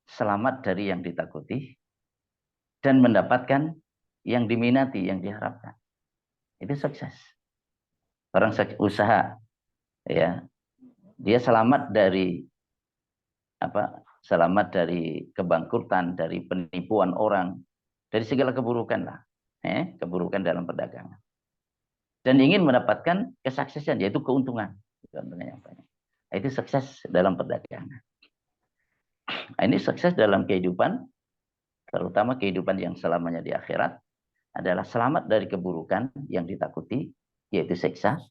selamat dari yang ditakuti dan mendapatkan yang diminati, yang diharapkan. Itu sukses. Orang usaha, ya, dia selamat dari apa? Selamat dari kebangkrutan, dari penipuan orang, dari segala keburukan lah, keburukan dalam perdagangan. Dan ingin mendapatkan kesuksesan, yaitu keuntungan. Yang banyak. Itu sukses dalam perdagangan. Nah, ini sukses dalam kehidupan, terutama kehidupan yang selamanya di akhirat, adalah selamat dari keburukan yang ditakuti, yaitu siksa,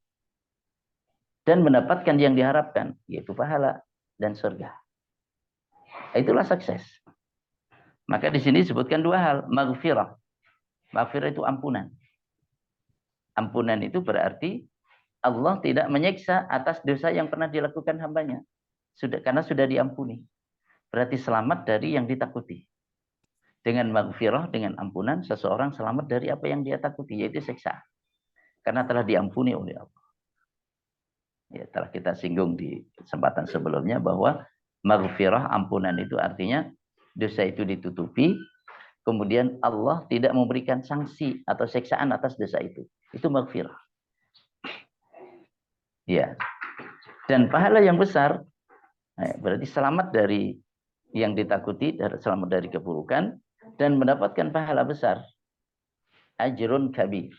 dan mendapatkan yang diharapkan, yaitu pahala dan surga. Itulah sukses. Maka di sini disebutkan dua hal, maghfirah. Maghfirah itu ampunan. Ampunan itu berarti Allah tidak menyiksa atas dosa yang pernah dilakukan hambanya. Karena sudah diampuni. Berarti selamat dari yang ditakuti. Dengan maghfirah, dengan ampunan, seseorang selamat dari apa yang dia takuti, yaitu siksa. Karena telah diampuni oleh Allah. Ya, telah kita singgung di kesempatan sebelumnya bahwa maghfirah, ampunan itu artinya dosa itu ditutupi, kemudian Allah tidak memberikan sanksi atau siksaan atas dosa itu. Itu maghfirah. Ya. Dan pahala yang besar, berarti selamat dari yang ditakuti, selamat dari keburukan, dan mendapatkan pahala besar. Ajrun kabir.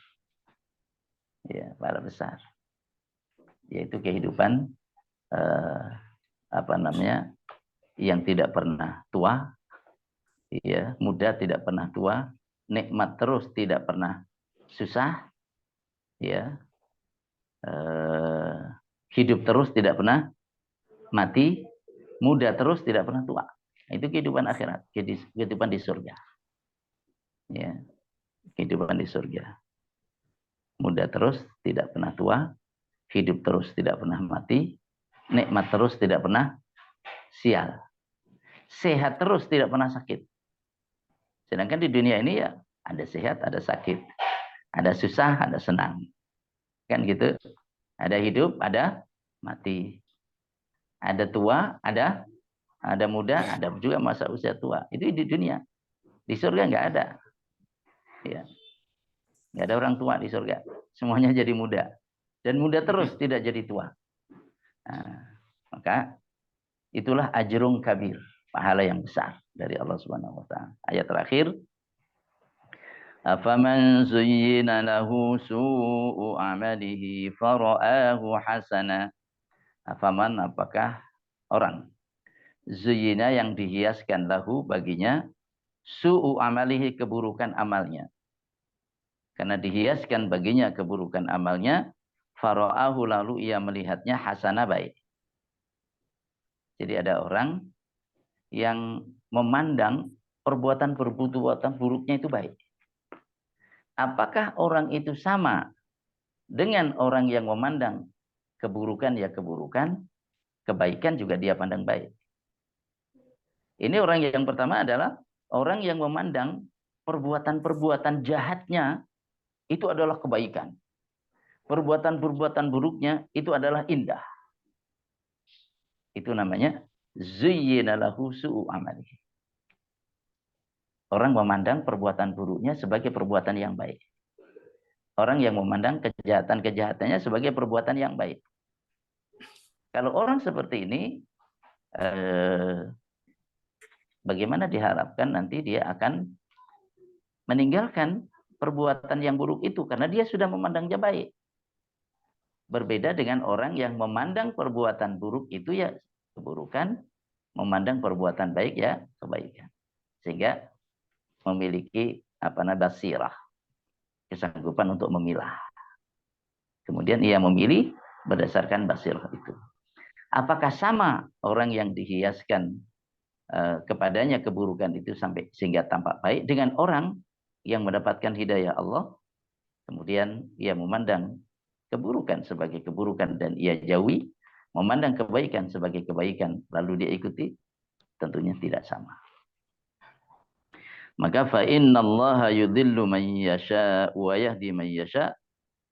Ya, pahala besar. Yaitu kehidupan yang tidak pernah tua, ya, muda tidak pernah tua, nikmat terus tidak pernah susah, ya, hidup terus tidak pernah mati, muda terus tidak pernah tua. Itu kehidupan akhirat, kehidupan di surga. Ya, kehidupan di surga. Muda terus tidak pernah tua, hidup terus tidak pernah mati, nikmat terus tidak pernah sial, sehat terus tidak pernah sakit. Sedangkan di dunia ini ya ada sehat, ada sakit, ada susah, ada senang, kan gitu. Ada hidup, ada mati, ada tua, ada muda, ada juga masa usia tua. Itu di dunia. Di surga nggak ada. Ya. Nggak ada orang tua di surga. Semuanya jadi muda. Dan muda terus, tidak jadi tua. Nah, maka itulah ajrun kabir. Pahala yang besar dari Allah Subhanahu wa ta'ala. Ayat terakhir. Afaman zuyyina lahu su'u amalihi fara'ahu hasana. Afaman, apakah orang zuyyina yang dihiaskan lahu baginya su'u amalihi, keburukan amalnya. Karena dihiaskan baginya keburukan amalnya, fara'ahu, lalu ia melihatnya hasana, baik. Jadi ada orang yang memandang perbuatan-perbuatan buruknya itu baik. Apakah orang itu sama dengan orang yang memandang keburukan ya keburukan, kebaikan juga dia pandang baik? Ini orang yang pertama adalah orang yang memandang perbuatan-perbuatan jahatnya itu adalah kebaikan. Perbuatan-perbuatan buruknya itu adalah indah. Itu namanya zuyyina lahu su'u amalihi. Orang memandang perbuatan buruknya sebagai perbuatan yang baik. Orang yang memandang kejahatan-kejahatannya sebagai perbuatan yang baik. Kalau orang seperti ini, bagaimana diharapkan nanti dia akan meninggalkan perbuatan yang buruk itu karena dia sudah memandangnya baik. Berbeda dengan orang yang memandang perbuatan buruk itu ya keburukan, memandang perbuatan baik ya kebaikan. Sehingga memiliki basirah, kesanggupan untuk memilah. Kemudian ia memilih berdasarkan basirah itu. Apakah sama orang yang dihiaskan kepadanya keburukan itu sampai sehingga tampak baik dengan orang yang mendapatkan hidayah Allah, kemudian ia memandang keburukan sebagai keburukan dan ia jauhi, memandang kebaikan sebagai kebaikan lalu dia ikuti? Tentunya tidak sama. Maka fa innallaha yudhillu man yasha wa yahdi man yasha.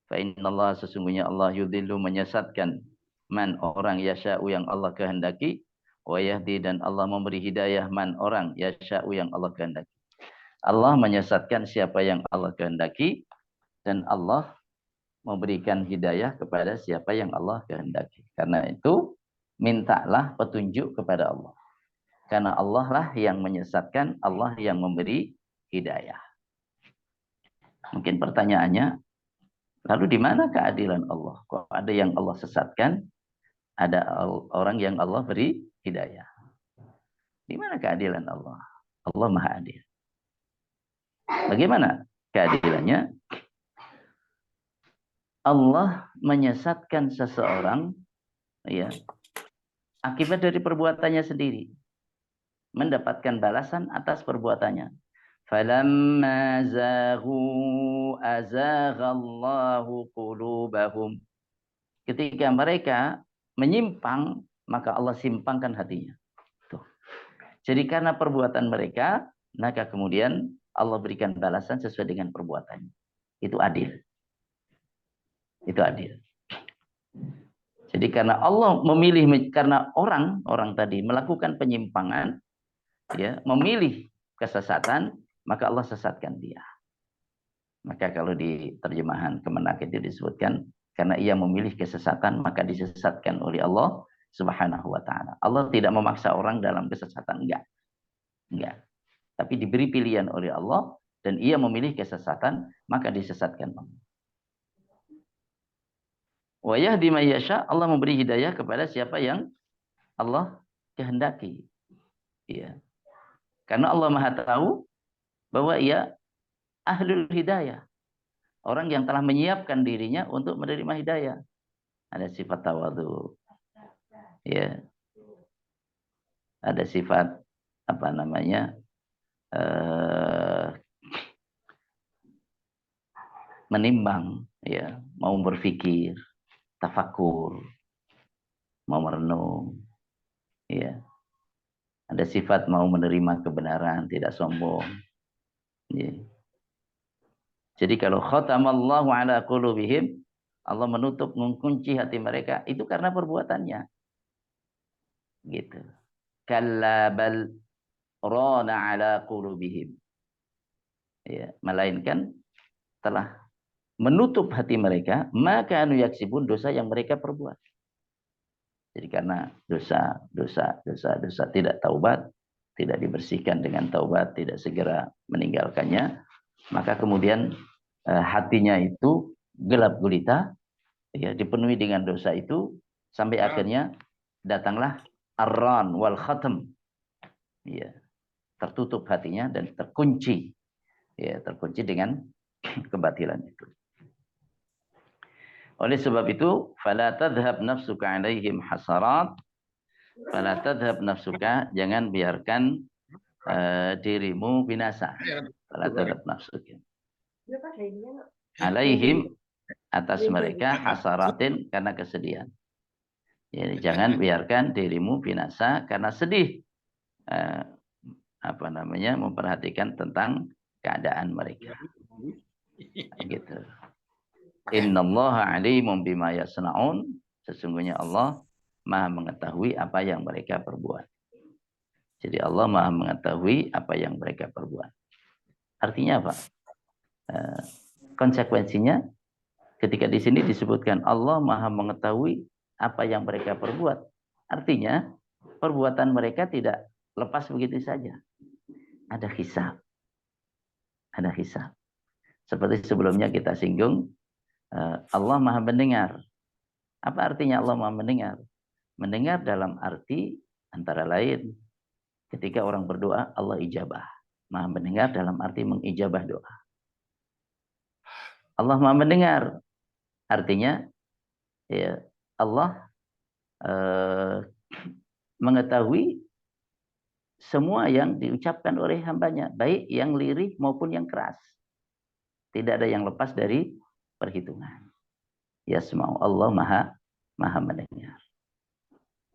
Fa innallaha, sesungguhnya Allah, yudhillu, menyesatkan, man, orang, yasha'u, yang Allah kehendaki, wa yahdi, dan Allah memberi hidayah, man, orang, yasha'u, yang Allah kehendaki. Allah menyesatkan siapa yang Allah kehendaki, dan Allah memberikan hidayah kepada siapa yang Allah kehendaki. Karena itu mintalah petunjuk kepada Allah. Karena Allah lah yang menyesatkan, Allah yang memberi hidayah. Mungkin pertanyaannya, lalu di mana keadilan Allah? Kok ada yang Allah sesatkan, ada orang yang Allah beri hidayah? Di mana keadilan Allah? Allah Maha Adil. Bagaimana keadilannya? Allah menyesatkan seseorang ya akibat dari perbuatannya sendiri, mendapatkan balasan atas perbuatannya. Falamma zaghu azaghallahu qulubahum. Ketika mereka menyimpang, maka Allah simpangkan hatinya. Tuh. Jadi karena perbuatan mereka, maka kemudian Allah berikan balasan sesuai dengan perbuatannya. Itu adil. Itu adil. Jadi karena Allah memilih, karena orang tadi melakukan penyimpangan, ya, memilih kesesatan, maka Allah sesatkan dia. Maka kalau di terjemahan Kemenak itu disebutkan, karena ia memilih kesesatan, maka disesatkan oleh Allah Subhanahu wa ta'ala. Allah tidak memaksa orang dalam kesesatan, enggak. Tapi diberi pilihan oleh Allah, dan ia memilih kesesatan, maka disesatkan Allah. Wa yahdi man yasha, Allah memberi hidayah kepada siapa yang Allah kehendaki. Ya. Karena Allah Maha tahu bahwa ia ahlul hidayah. Orang yang telah menyiapkan dirinya untuk menerima hidayah. Ada sifat tawadhu. Ya. Ada sifat menimbang, ya, mau berpikir, tafakur, mau merenung, ya. Ada sifat mau menerima kebenaran, tidak sombong. Ya. Jadi kalau khatamallahu ala qulubihim, Allah menutup, mengunci hati mereka, itu karena perbuatannya. Gitu. Kalla bal rana ala qulubihim. Ya, melainkan telah menutup hati mereka, maka anu yaksibun, dosa yang mereka perbuat. Jadi karena dosa tidak taubat, tidak dibersihkan dengan taubat, tidak segera meninggalkannya, Maka kemudian hatinya itu gelap gulita, ya, dipenuhi dengan dosa itu, sampai akhirnya datanglah ar-ran wal khatam, ya, tertutup hatinya dan terkunci, ya, terkunci dengan kebatilan itu. Oleh sebab itu, fala tadhhab nafsuka alaihim hasarat, fala tadhhab nafsuka, jangan biarkan dirimu binasa. Fala tadhhab nafsuka alaihim, atas mereka, hasaratin, karena kesedihan. Jadi jangan biarkan dirimu binasa karena sedih, memperhatikan tentang keadaan mereka. Gitu. Innallaha alimun bima yasnaun, sesungguhnya Allah Maha mengetahui apa yang mereka perbuat. Jadi Allah Maha mengetahui apa yang mereka perbuat. Artinya apa? Konsekuensinya ketika di sini disebutkan Allah Maha mengetahui apa yang mereka perbuat. Artinya perbuatan mereka tidak lepas begitu saja. Ada hisab. Ada hisab. Seperti sebelumnya kita singgung, Allah Maha mendengar. Apa artinya Allah Maha mendengar? Mendengar dalam arti antara lain ketika orang berdoa Allah ijabah. Maha mendengar dalam arti mengijabah doa. Allah Maha mendengar. Artinya ya, Allah mengetahui semua yang diucapkan oleh hambanya, baik yang lirih maupun yang keras. Tidak ada yang lepas dari perhitungan. Yasma'u, Allah maha mendengar.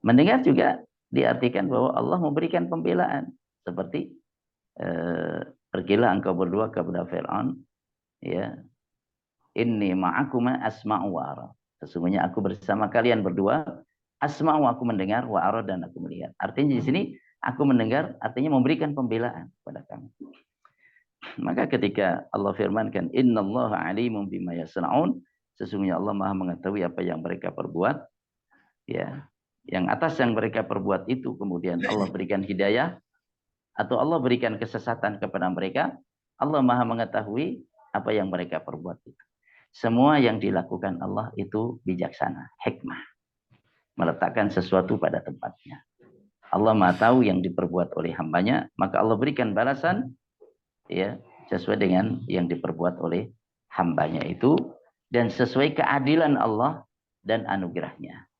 Mendengar juga diartikan bahwa Allah memberikan pembelaan. Seperti pergilah engkau berdua kepada Fir'aun, ya, inni ma'akuma asma'u wa ara. Sesungguhnya aku bersama kalian berdua, asma'u, aku mendengar, wa ara, dan aku melihat. Artinya di sini aku mendengar artinya memberikan pembelaan kepada kamu. Maka ketika Allah firmankan innallaha alimun bima yasnaun, sesungguhnya Allah Maha mengetahui apa yang mereka perbuat, ya, yang atas yang mereka perbuat itu kemudian Allah berikan hidayah atau Allah berikan kesesatan kepada mereka, Allah Maha mengetahui apa yang mereka perbuat itu. Semua yang dilakukan Allah itu bijaksana, hikmah, meletakkan sesuatu pada tempatnya. Allah Maha tahu yang diperbuat oleh hambanya, maka Allah berikan balasan, ya, sesuai dengan yang diperbuat oleh hambanya itu, dan sesuai keadilan Allah dan anugerahnya.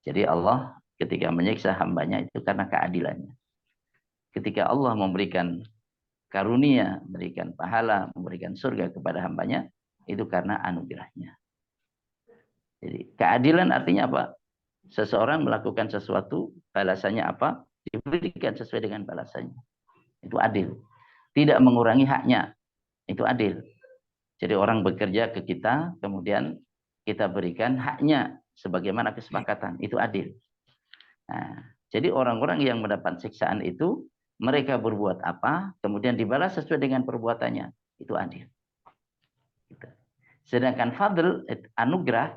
Jadi Allah ketika menyiksa hambanya itu karena keadilannya. Ketika Allah memberikan karunia, memberikan pahala, memberikan surga kepada hambanya, itu karena anugerahnya. Jadi keadilan artinya apa? Seseorang melakukan sesuatu, balasannya apa? Diberikan sesuai dengan balasannya. Itu adil. Tidak mengurangi haknya. Itu adil. Jadi orang bekerja ke kita, kemudian kita berikan haknya sebagaimana kesepakatan. Itu adil. Nah, jadi orang-orang yang mendapat siksaan itu, mereka berbuat apa, kemudian dibalas sesuai dengan perbuatannya. Itu adil. Sedangkan fadl, anugerah,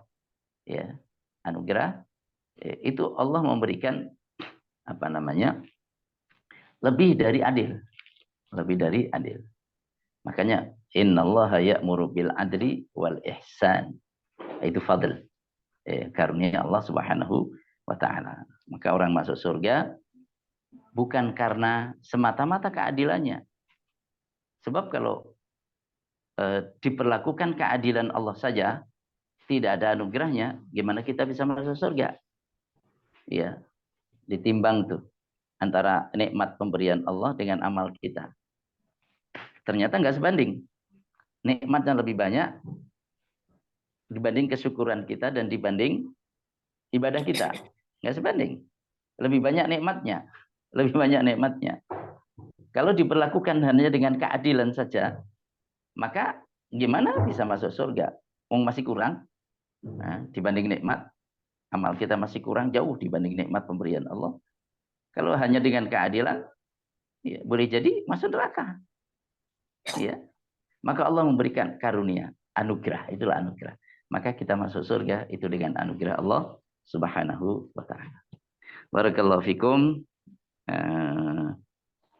ya, anugerah, itu Allah memberikan lebih dari adil. Lebih dari adil. Makanya innallaha ya'muru bil adli wal ihsan. Itu fadl, karunia Allah Subhanahu wa taala. Maka orang masuk surga bukan karena semata-mata keadilannya. Sebab kalau diperlakukan keadilan Allah saja, tidak ada anugerahnya, gimana kita bisa masuk surga? Ya, ditimbang tuh antara nikmat pemberian Allah dengan amal kita. Ternyata nggak sebanding. Nikmatnya lebih banyak dibanding kesyukuran kita dan dibanding ibadah kita. Nggak sebanding. Lebih banyak nikmatnya. Lebih banyak nikmatnya. Kalau diperlakukan hanya dengan keadilan saja, maka gimana bisa masuk surga? Wong masih kurang. Nah, dibanding nikmat, amal kita masih kurang jauh dibanding nikmat pemberian Allah. Kalau hanya dengan keadilan, ya, boleh jadi masuk neraka. Ya. Maka Allah memberikan karunia, anugerah, itulah anugerah. Maka kita masuk surga itu dengan anugerah Allah Subhanahu wa taala. Barakallahu fikum.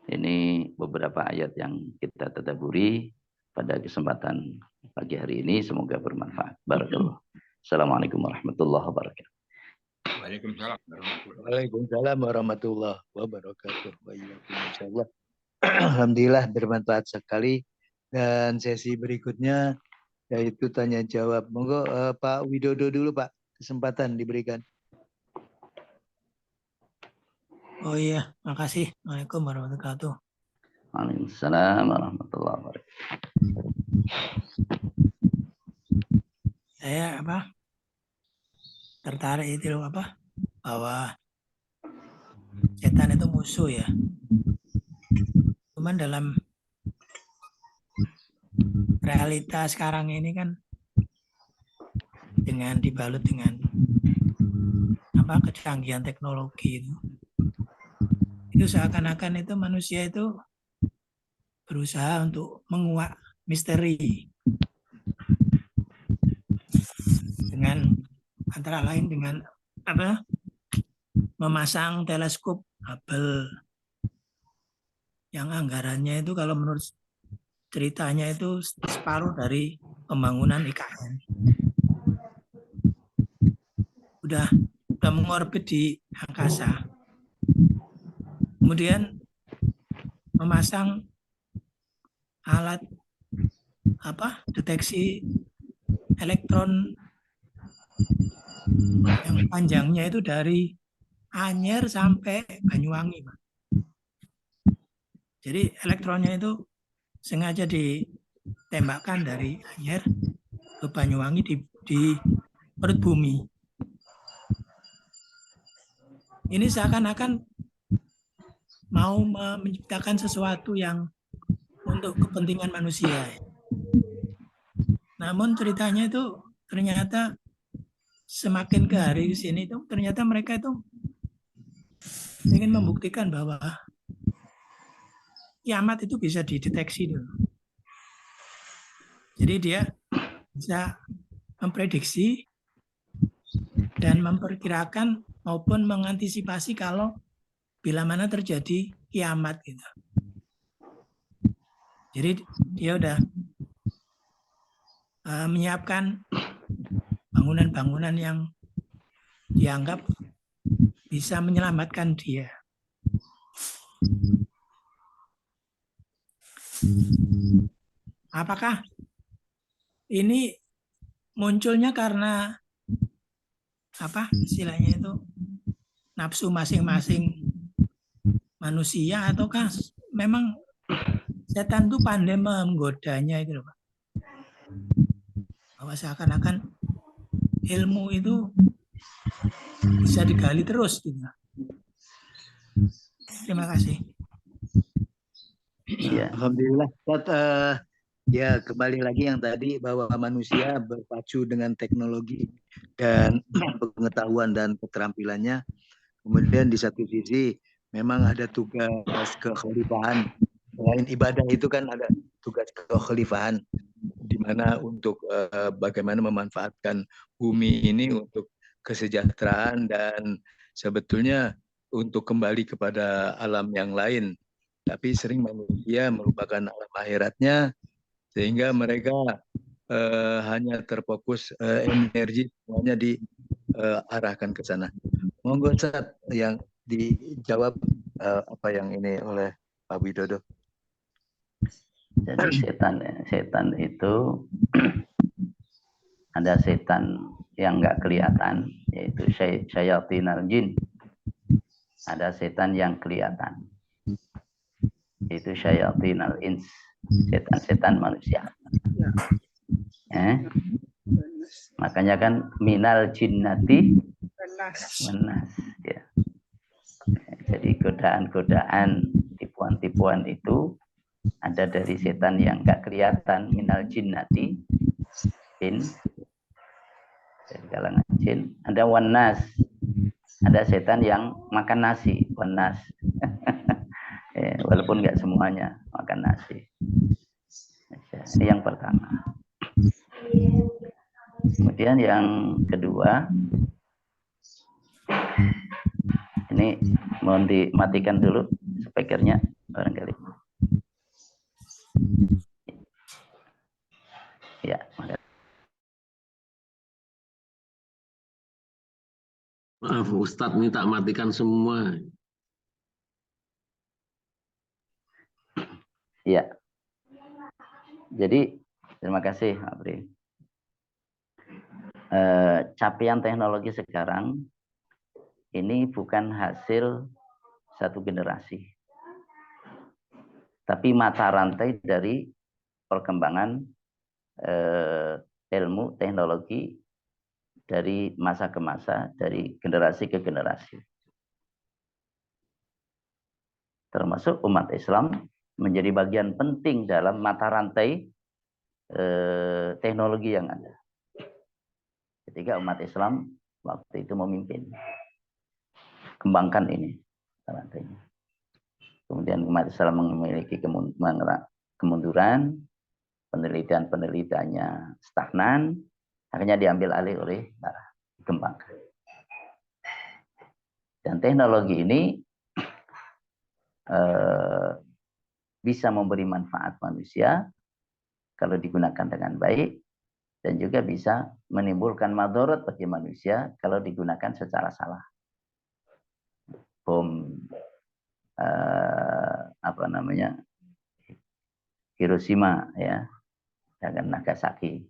Ini beberapa ayat yang kita tadabburi pada kesempatan pagi hari ini. Semoga bermanfaat. Barakallah. Assalamualaikum warahmatullahi wabarakatuh. Waalaikumsalam warahmatullahi wabarakatuh. Insyaallah. Alhamdulillah bermanfaat sekali. Dan sesi berikutnya yaitu tanya jawab. Monggo Pak Widodo dulu Pak, kesempatan diberikan. Oh iya, makasih. Waalaikumsalam warahmatullahi wabarakatuh. Waalaikumsalam warahmatullahi wabarakatuh. Saya tertarik itu bahwa setan itu musuh ya. Cuman dalam realita sekarang ini kan dengan dibalut dengan kecanggihan teknologi itu seakan-akan itu manusia itu berusaha untuk menguak misteri dengan antara lain dengan memasang teleskop Hubble yang anggarannya itu kalau menurut ceritanya itu separuh dari pembangunan IKN. Udah mengorbit di angkasa. Kemudian memasang alat deteksi elektron yang panjangnya itu dari Anyer sampai Banyuwangi, Pak. Jadi elektronnya itu sengaja ditembakkan dari Anyer ke Banyuwangi di perut bumi. Ini seakan-akan mau menciptakan sesuatu yang untuk kepentingan manusia. Namun ceritanya itu ternyata semakin ke hari ke sini itu ternyata mereka itu ingin membuktikan bahwa kiamat itu bisa dideteksi dulu. Jadi dia bisa memprediksi dan memperkirakan maupun mengantisipasi kalau bila mana terjadi kiamat gitu. Jadi dia udah menyiapkan bangunan-bangunan yang dianggap bisa menyelamatkan dia. Apakah ini munculnya karena istilahnya itu nafsu masing-masing manusia ataukah memang setan itu pandai menggodanya itu loh Pak? Bahwa seakan-akan ilmu itu bisa digali terus gitu. Terima kasih. Ya. Alhamdulillah. Ya kembali lagi yang tadi bahwa manusia berpacu dengan teknologi dan pengetahuan dan keterampilannya. Kemudian di satu sisi memang ada tugas kekhalifahan. Selain ibadah itu kan ada tugas kekhalifahan di mana untuk bagaimana memanfaatkan bumi ini untuk kesejahteraan dan sebetulnya untuk kembali kepada alam yang lain. Tapi sering manusia melupakan alam akhiratnya sehingga mereka hanya terfokus energi semuanya diarahkan ke sana. Monggo Ustaz yang dijawab apa yang ini oleh Pak Widodo. Jadi setan itu ada setan yang nggak kelihatan, yaitu syayatinal jin. Ada setan yang kelihatan, yaitu syayatinal ins, setan-setan manusia. Makanya kan minal jinnati menas. Ya. Jadi godaan-godaan, tipuan-tipuan itu ada dari setan yang nggak kelihatan, minal jinnati, jin, dari kalangan jin. Ada wanas, ada setan yang makan nasi, wanas. Walaupun nggak semuanya makan nasi. Ini yang pertama. Kemudian yang kedua, ini mohon dimatikan dulu speakernya. barangkali. Ya, makasih. Maaf Ustadz, ini tak matikan semua. Ya. Jadi terima kasih, Apri. Capaian teknologi sekarang ini bukan hasil satu generasi, tapi mata rantai dari perkembangan ilmu teknologi dari masa ke masa, dari generasi ke generasi. Termasuk umat Islam menjadi bagian penting dalam mata rantai teknologi yang ada. Ketika umat Islam waktu itu memimpin, kembangkan ini rantainya. Kemudian umat Islam memiliki kemunduran, penelitiannya stagnan, akhirnya diambil alih oleh barat, dikembangkan. Dan teknologi ini bisa memberi manfaat manusia kalau digunakan dengan baik, dan juga bisa menimbulkan madarat bagi manusia kalau digunakan secara salah. Bom Hiroshima ya, dan Nagasaki,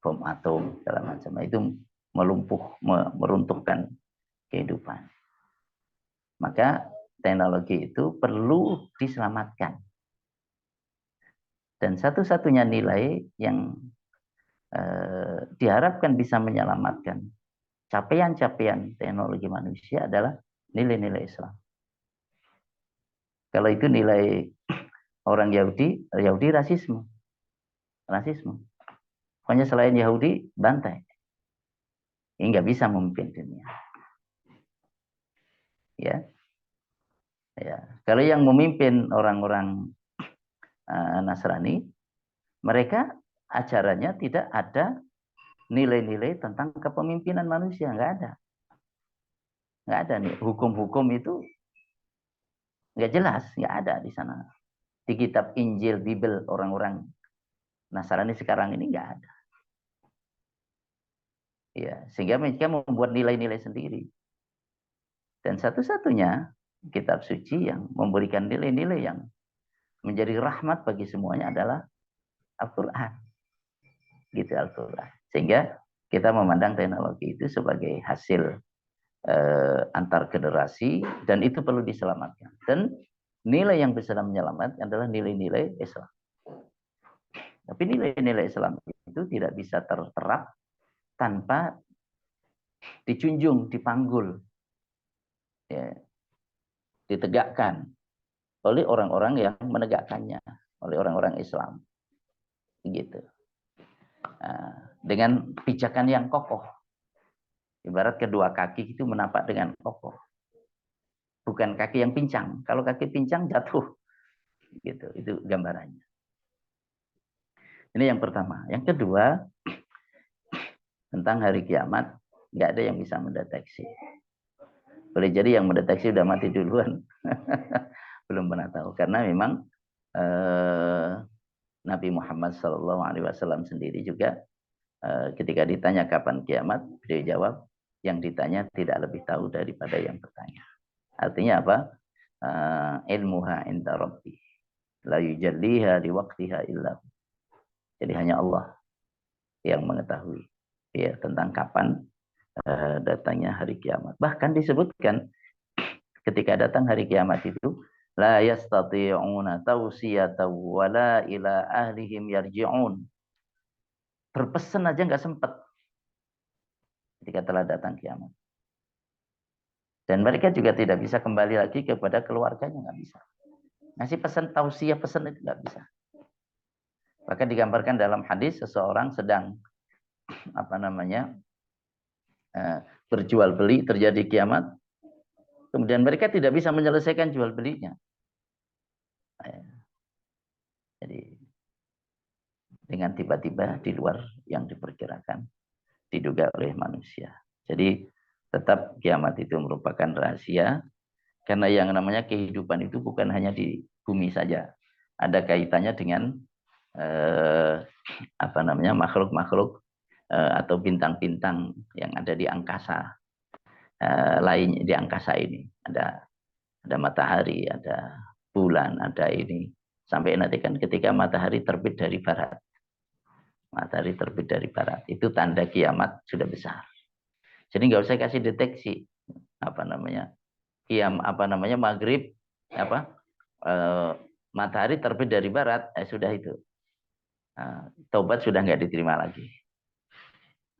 bom atom segala macam itu meruntuhkan kehidupan. Maka teknologi itu perlu diselamatkan. Dan satu-satunya nilai yang diharapkan bisa menyelamatkan capaian-capaian teknologi manusia adalah nilai-nilai Islam. Kalau itu nilai orang Yahudi rasisme. Pokoknya selain Yahudi, bantai. Ini nggak bisa memimpin dunia. Ya. Kalau yang memimpin orang-orang Nasrani, mereka ajarannya tidak ada nilai-nilai tentang kepemimpinan manusia, nggak ada. Nggak ada nih, hukum-hukum itu nggak jelas, nggak ada di sana. Di kitab Injil, Bible orang-orang Nasrani sekarang ini nggak ada. Ya, sehingga mereka membuat nilai-nilai sendiri. Dan satu-satunya kitab suci yang memberikan nilai-nilai yang menjadi rahmat bagi semuanya adalah Al-Quran. Gitu Al-Quran. Sehingga kita memandang teknologi itu sebagai hasil antar generasi, dan itu perlu diselamatkan. Dan nilai yang bisa menyelamatkan adalah nilai-nilai Islam. Tapi nilai-nilai Islam itu tidak bisa terterap tanpa dijunjung, dipanggul, ya, ditegakkan oleh orang-orang yang menegakkannya, oleh orang-orang Islam, gitu. Dengan pijakan yang kokoh, ibarat kedua kaki itu menapak dengan kokoh, bukan kaki yang pincang. Kalau kaki pincang jatuh, gitu. Itu gambarannya. Ini yang pertama. Yang kedua, tentang hari kiamat, nggak ada yang bisa mendeteksi. Boleh jadi yang mendeteksi udah mati duluan. Belum pernah tahu. Karena memang Nabi Muhammad SAW sendiri juga ketika ditanya kapan kiamat, beliau jawab, yang ditanya tidak lebih tahu daripada yang bertanya. Artinya apa? Ilmuha inda rabbi. La yujalliha di waqtiha illa. Jadi hanya Allah yang mengetahui ya tentang kapan datangnya hari kiamat. Bahkan disebutkan ketika datang hari kiamat itu, la yastati'una tawsiyatan wala ila ahlihim yarji'un. Berpesan aja nggak sempat ketika telah datang kiamat. Dan mereka juga tidak bisa kembali lagi kepada keluarganya, nggak bisa. Ngasih pesan tausiah, pesan itu nggak bisa. Bahkan digambarkan dalam hadis seseorang sedang berjual beli, terjadi kiamat, kemudian mereka tidak bisa menyelesaikan jual belinya. Jadi dengan tiba-tiba di luar yang diperkirakan, diduga oleh manusia. Jadi tetap kiamat itu merupakan rahasia, karena yang namanya kehidupan itu bukan hanya di bumi saja. Ada kaitannya dengan makhluk-makhluk atau bintang-bintang yang ada di angkasa lain, di angkasa ini. Ada matahari, ada bulan, ada ini. Sampai nanti kan ketika matahari terbit dari barat. Matahari terbit dari barat. Itu tanda kiamat sudah besar. Jadi nggak usah kasih deteksi. Maghrib, matahari terbit dari barat, sudah itu. Taubat sudah nggak diterima lagi.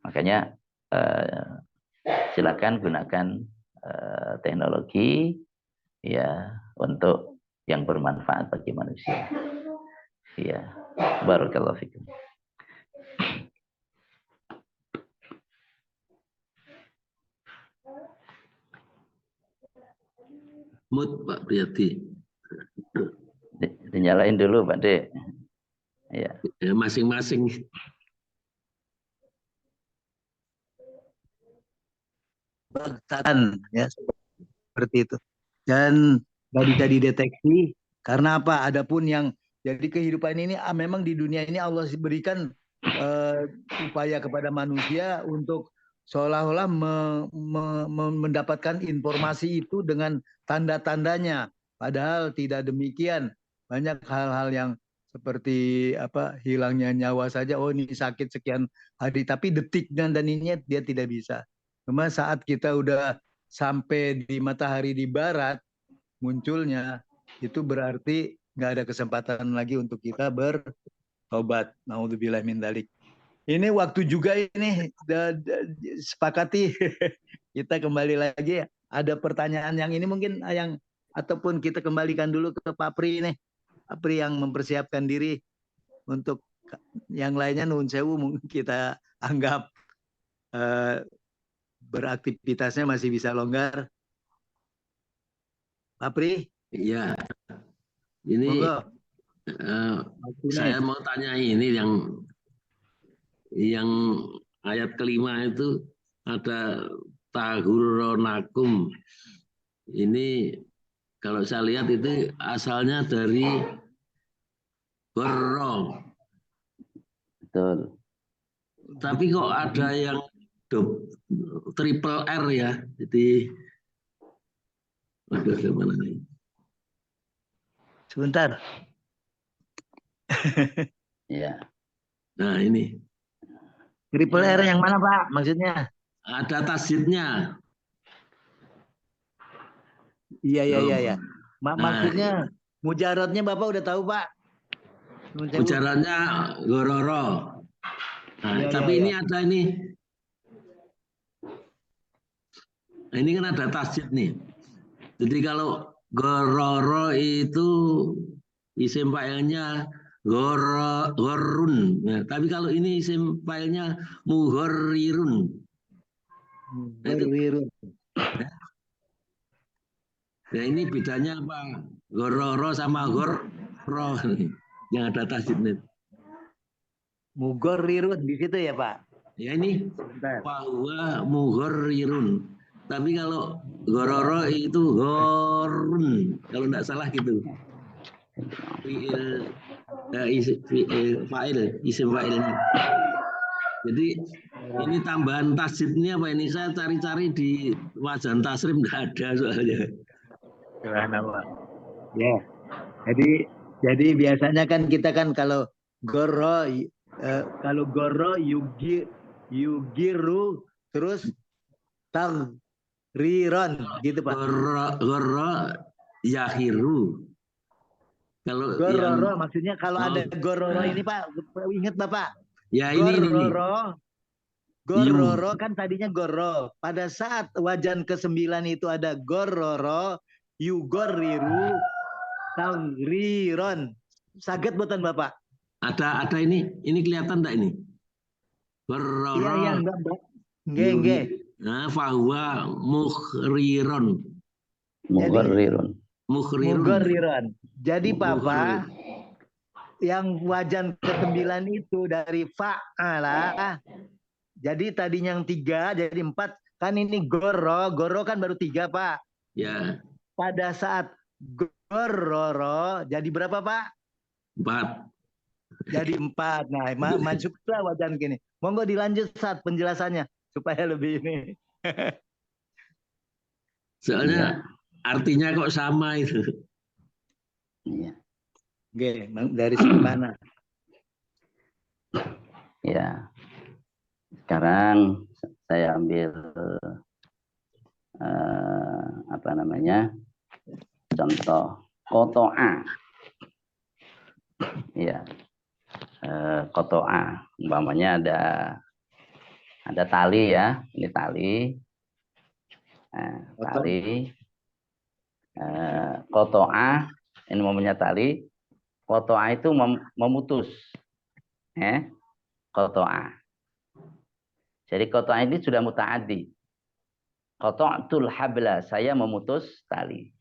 Makanya silakan gunakan teknologi ya untuk yang bermanfaat bagi manusia. Ya, barakallahu fikum. Mut Pak Priyadi. Dinyalain dulu Pak De. Ya. Masing-masing. Bagtatan ya seperti itu. Dan nggak bisa dideteksi karena apa? Adapun yang jadi kehidupan ini memang di dunia ini Allah berikan upaya kepada manusia untuk seolah-olah mendapatkan informasi itu dengan tanda-tandanya. Padahal tidak demikian. Banyak hal-hal yang seperti hilangnya nyawa saja. Oh ini sakit sekian hari. Tapi detiknya dan ininya dia tidak bisa. Cuma saat kita udah sampai di matahari di barat munculnya, itu berarti nggak ada kesempatan lagi untuk kita bertobat. Naudzubillah min dzalik. Ini waktu juga ini sepakati kita kembali lagi. Ada pertanyaan yang ini mungkin ataupun kita kembalikan dulu ke Pak Pri nih. Pak Pri yang mempersiapkan diri untuk yang lainnya nuhun sewu mungkin kita anggap beraktivitasnya masih bisa longgar. Pak Pri? Iya. Ini saya mau tanya ini yang ayat kelima itu ada tahuronakum. Ini kalau saya lihat itu asalnya dari gorro. Betul. Tapi kok ada yang triple R ya. Jadi bagaimana nih? Sebentar. Ya. Nah ini. Triple R yang mana Pak maksudnya? Ada tasjidnya. Iya. Maksudnya mujarodnya Bapak udah tahu Pak? Mujarodnya gororo. Nah, tapi ini ada ini. Nah, ini kan ada tasjid nih. Jadi kalau gororo itu isim fa'ilnya gorun. Nah, tapi kalau ini isim fa'ilnya mughorrirun. Mughorrirun. Nah, ini bedanya apa? Gororo sama gorro yang ada tasjidnya. Mughorrirun di situ ya Pak? Ya ini bahwa mughorrirun. Tapi kalau gororo itu gorun, kalau tidak salah gitu. Fa'il, isim fa'ilnya. Jadi ini tambahan tasjidnya apa ini? Saya cari-cari di wajan tasrif nggak ada soalnya. Ya. Jadi biasanya kan kita kan kalau goro yugiru terus tagriron gitu Pak. Goro yahiru. Kalau gororo maksudnya kalau ada gororo ini Pak, ingat Bapak? Ya ini. Gororo kan tadinya goro. Pada saat wajan ke-9 itu ada gororo, yugoriru, tagriron. Saget buatan Bapak? Ada ini kelihatan enggak ini? Gororo. Iya enggak. Nggih. Nah, fahuwa mughriron. Mughriron. Jadi Bapak yang wajan ke-9 itu dari fa'ala. Jadi tadinya yang 3 jadi 4 kan ini goro kan baru 3 Pak. Ya. Pada saat Roro. Jadi berapa, Pak? 4. Jadi 4. Nah, masuklah wajan gini. Monggo dilanjut saat penjelasannya supaya lebih ini. Soalnya artinya kok sama itu. Iya. Oke, dari segi mana? Ya. Sekarang saya ambil apa namanya? Contoh kotoa. Ya. Kotoa. Umpamanya ada tali ya. Ini tali. Nah, tali. Kotoa. Ini umpamanya tali. Kotoa itu memutus. Kotoa. Jadi kotoa ini sudah muta'addi. Qata'tul habla, saya memutus tali.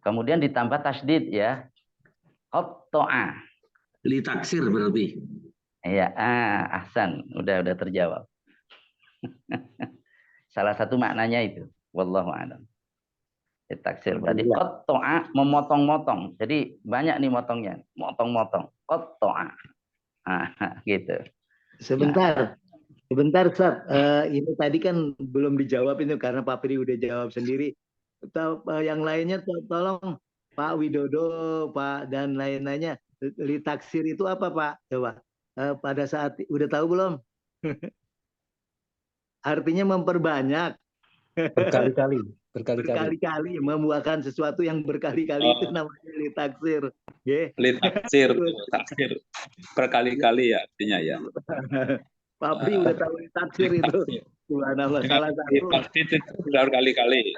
Kemudian ditambah tasdid ya. Qata'a. Li taksir berarti. Ya, ahsan, udah terjawab. Salah satu maknanya itu, wallahu a'lam. Taksir berarti qata'a, memotong-motong. Jadi banyak nih motongnya, motong-motong. Qata'a. Gitu. Sebentar, Ustaz. Ini tadi kan belum dijawab itu karena Pak Pri udah jawab sendiri. Yang lainnya tolong Pak Widodo, Pak dan lain-lainnya. Li taksir itu apa, Pak? Coba. Pada saat udah tahu belum? Artinya memperbanyak. Berkali-kali. Berkali-kali membuahkan sesuatu yang berkali-kali itu namanya li taksir. Li taksir. Berkali-kali ya artinya ya. Pak Pri udah tahu li taksir itu. Subhanallah, salah satu. Li taksir itu berkali-kali.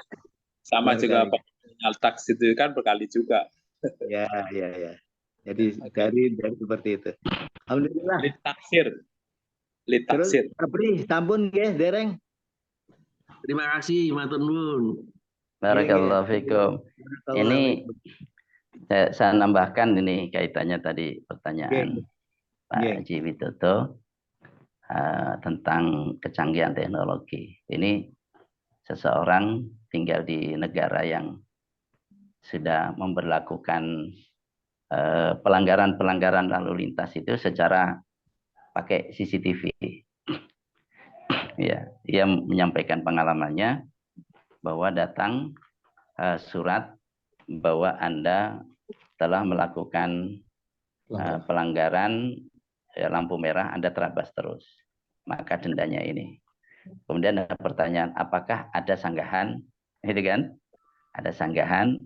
Sama juga pengenal taksir itu kan berkali juga. Ya. Jadi dari seperti itu. Alhamdulillah. Li taksir. Terus Pak Pri, sampun nggih, dereng. Terima kasih, matur nuwun. Barakallahu fikum. Ini saya nambahkan ini kaitannya tadi pertanyaan Pak Haji Widodo tentang kecanggihan teknologi. Ini seseorang tinggal di negara yang sudah memberlakukan pelanggaran lalu lintas itu secara pakai CCTV. Ya, dia menyampaikan pengalamannya bahwa datang surat bahwa Anda telah melakukan pelanggaran lampu merah, Anda terabas terus, maka dendanya ini. Kemudian ada pertanyaan, apakah ada sanggahan? Itu kan? Ada sanggahan.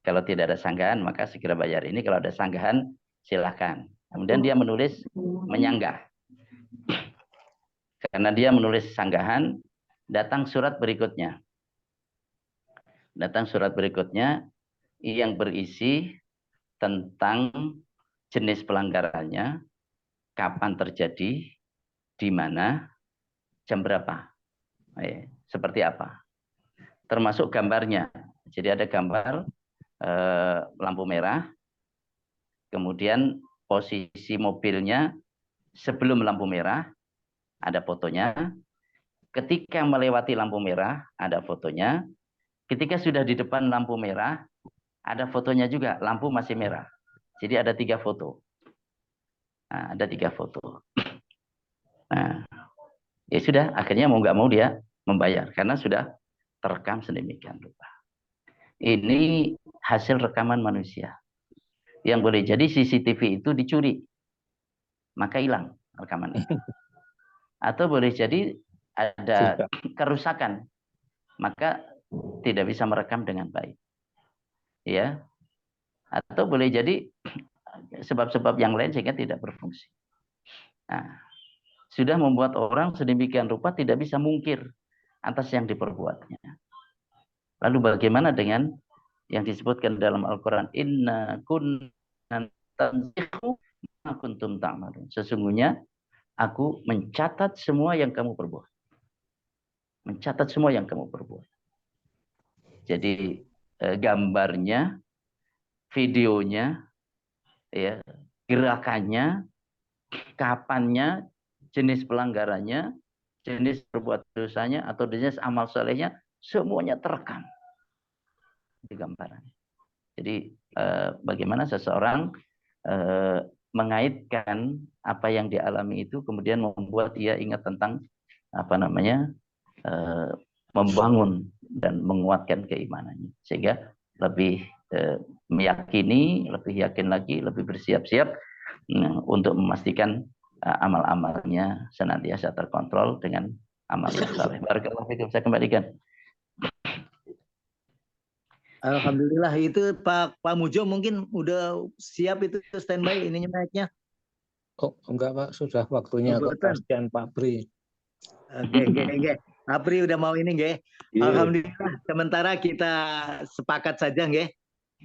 Kalau tidak ada sanggahan, maka segera bayar ini. Kalau ada sanggahan, silahkan. Kemudian dia menulis menyanggah. Karena dia menulis sanggahan, datang surat berikutnya. Datang surat berikutnya yang berisi tentang jenis pelanggarannya, kapan terjadi, di mana, jam berapa, seperti apa. Termasuk gambarnya. Jadi ada gambar lampu merah, kemudian posisi mobilnya sebelum lampu merah, ada fotonya. Ketika melewati lampu merah, ada fotonya. Ketika sudah di depan lampu merah, ada fotonya juga, lampu masih merah. Jadi ada 3 foto. Nah, ada 3 foto. Nah, ya sudah, akhirnya mau nggak mau dia membayar karena sudah terekam sedemikian rupa. Ini hasil rekaman manusia. Yang boleh jadi CCTV itu dicuri, maka hilang rekaman itu. Atau boleh jadi ada kerusakan, maka tidak bisa merekam dengan baik. Ya. Atau boleh jadi sebab-sebab yang lain sehingga tidak berfungsi. Nah, sudah membuat orang sedemikian rupa tidak bisa mungkir atas yang diperbuatnya. Lalu bagaimana dengan yang disebutkan dalam Al-Quran, inna kunna tanzikhu ma kuntum ta'malun. Sesungguhnya aku mencatat semua yang kamu perbuat. Mencatat semua yang kamu perbuat. Jadi gambarnya, videonya, ya, gerakannya, kapannya, jenis pelanggarannya, jenis perbuatan dosanya atau jenis amal solehnya, semuanya terekam. gambarannya. Jadi bagaimana seseorang mengaitkan apa yang dialami itu kemudian membuat ia ingat tentang membangun dan menguatkan keimanannya sehingga lebih meyakini, lebih yakin lagi, lebih bersiap-siap untuk memastikan amal-amalnya senantiasa terkontrol dengan amal yang saleh. Barakallahu fikum. Saya kembalikan. Alhamdulillah itu Pak Mujo mungkin udah siap itu standby ininya mic-nya. Oh, enggak Pak, sudah waktunya kok. Kasihan Pak Pri. Oke. Pak Pri udah mau ini nggih. Iya. Alhamdulillah sementara kita sepakat saja nggih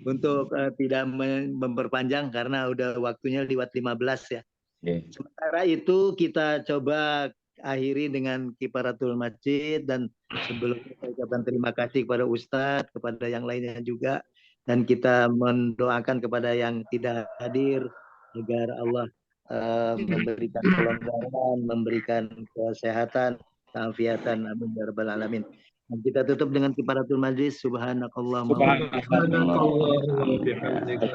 untuk tidak memperpanjang karena udah waktunya lewat 15 ya. Yeah. Sementara itu kita coba akhiri dengan kifaratul masjid dan sebelumnya saya ucapkan terima kasih kepada Ustadz, kepada yang lainnya juga, dan kita mendoakan kepada yang tidak hadir agar Allah memberikan kelonggaran, memberikan kesehatan, keafiatan, amin ya rabbal alamin. Dan kita tutup dengan kifaratul majlis. Subhanakallahumma wa bihamdika. Subhanakallahumma wa bihamdika.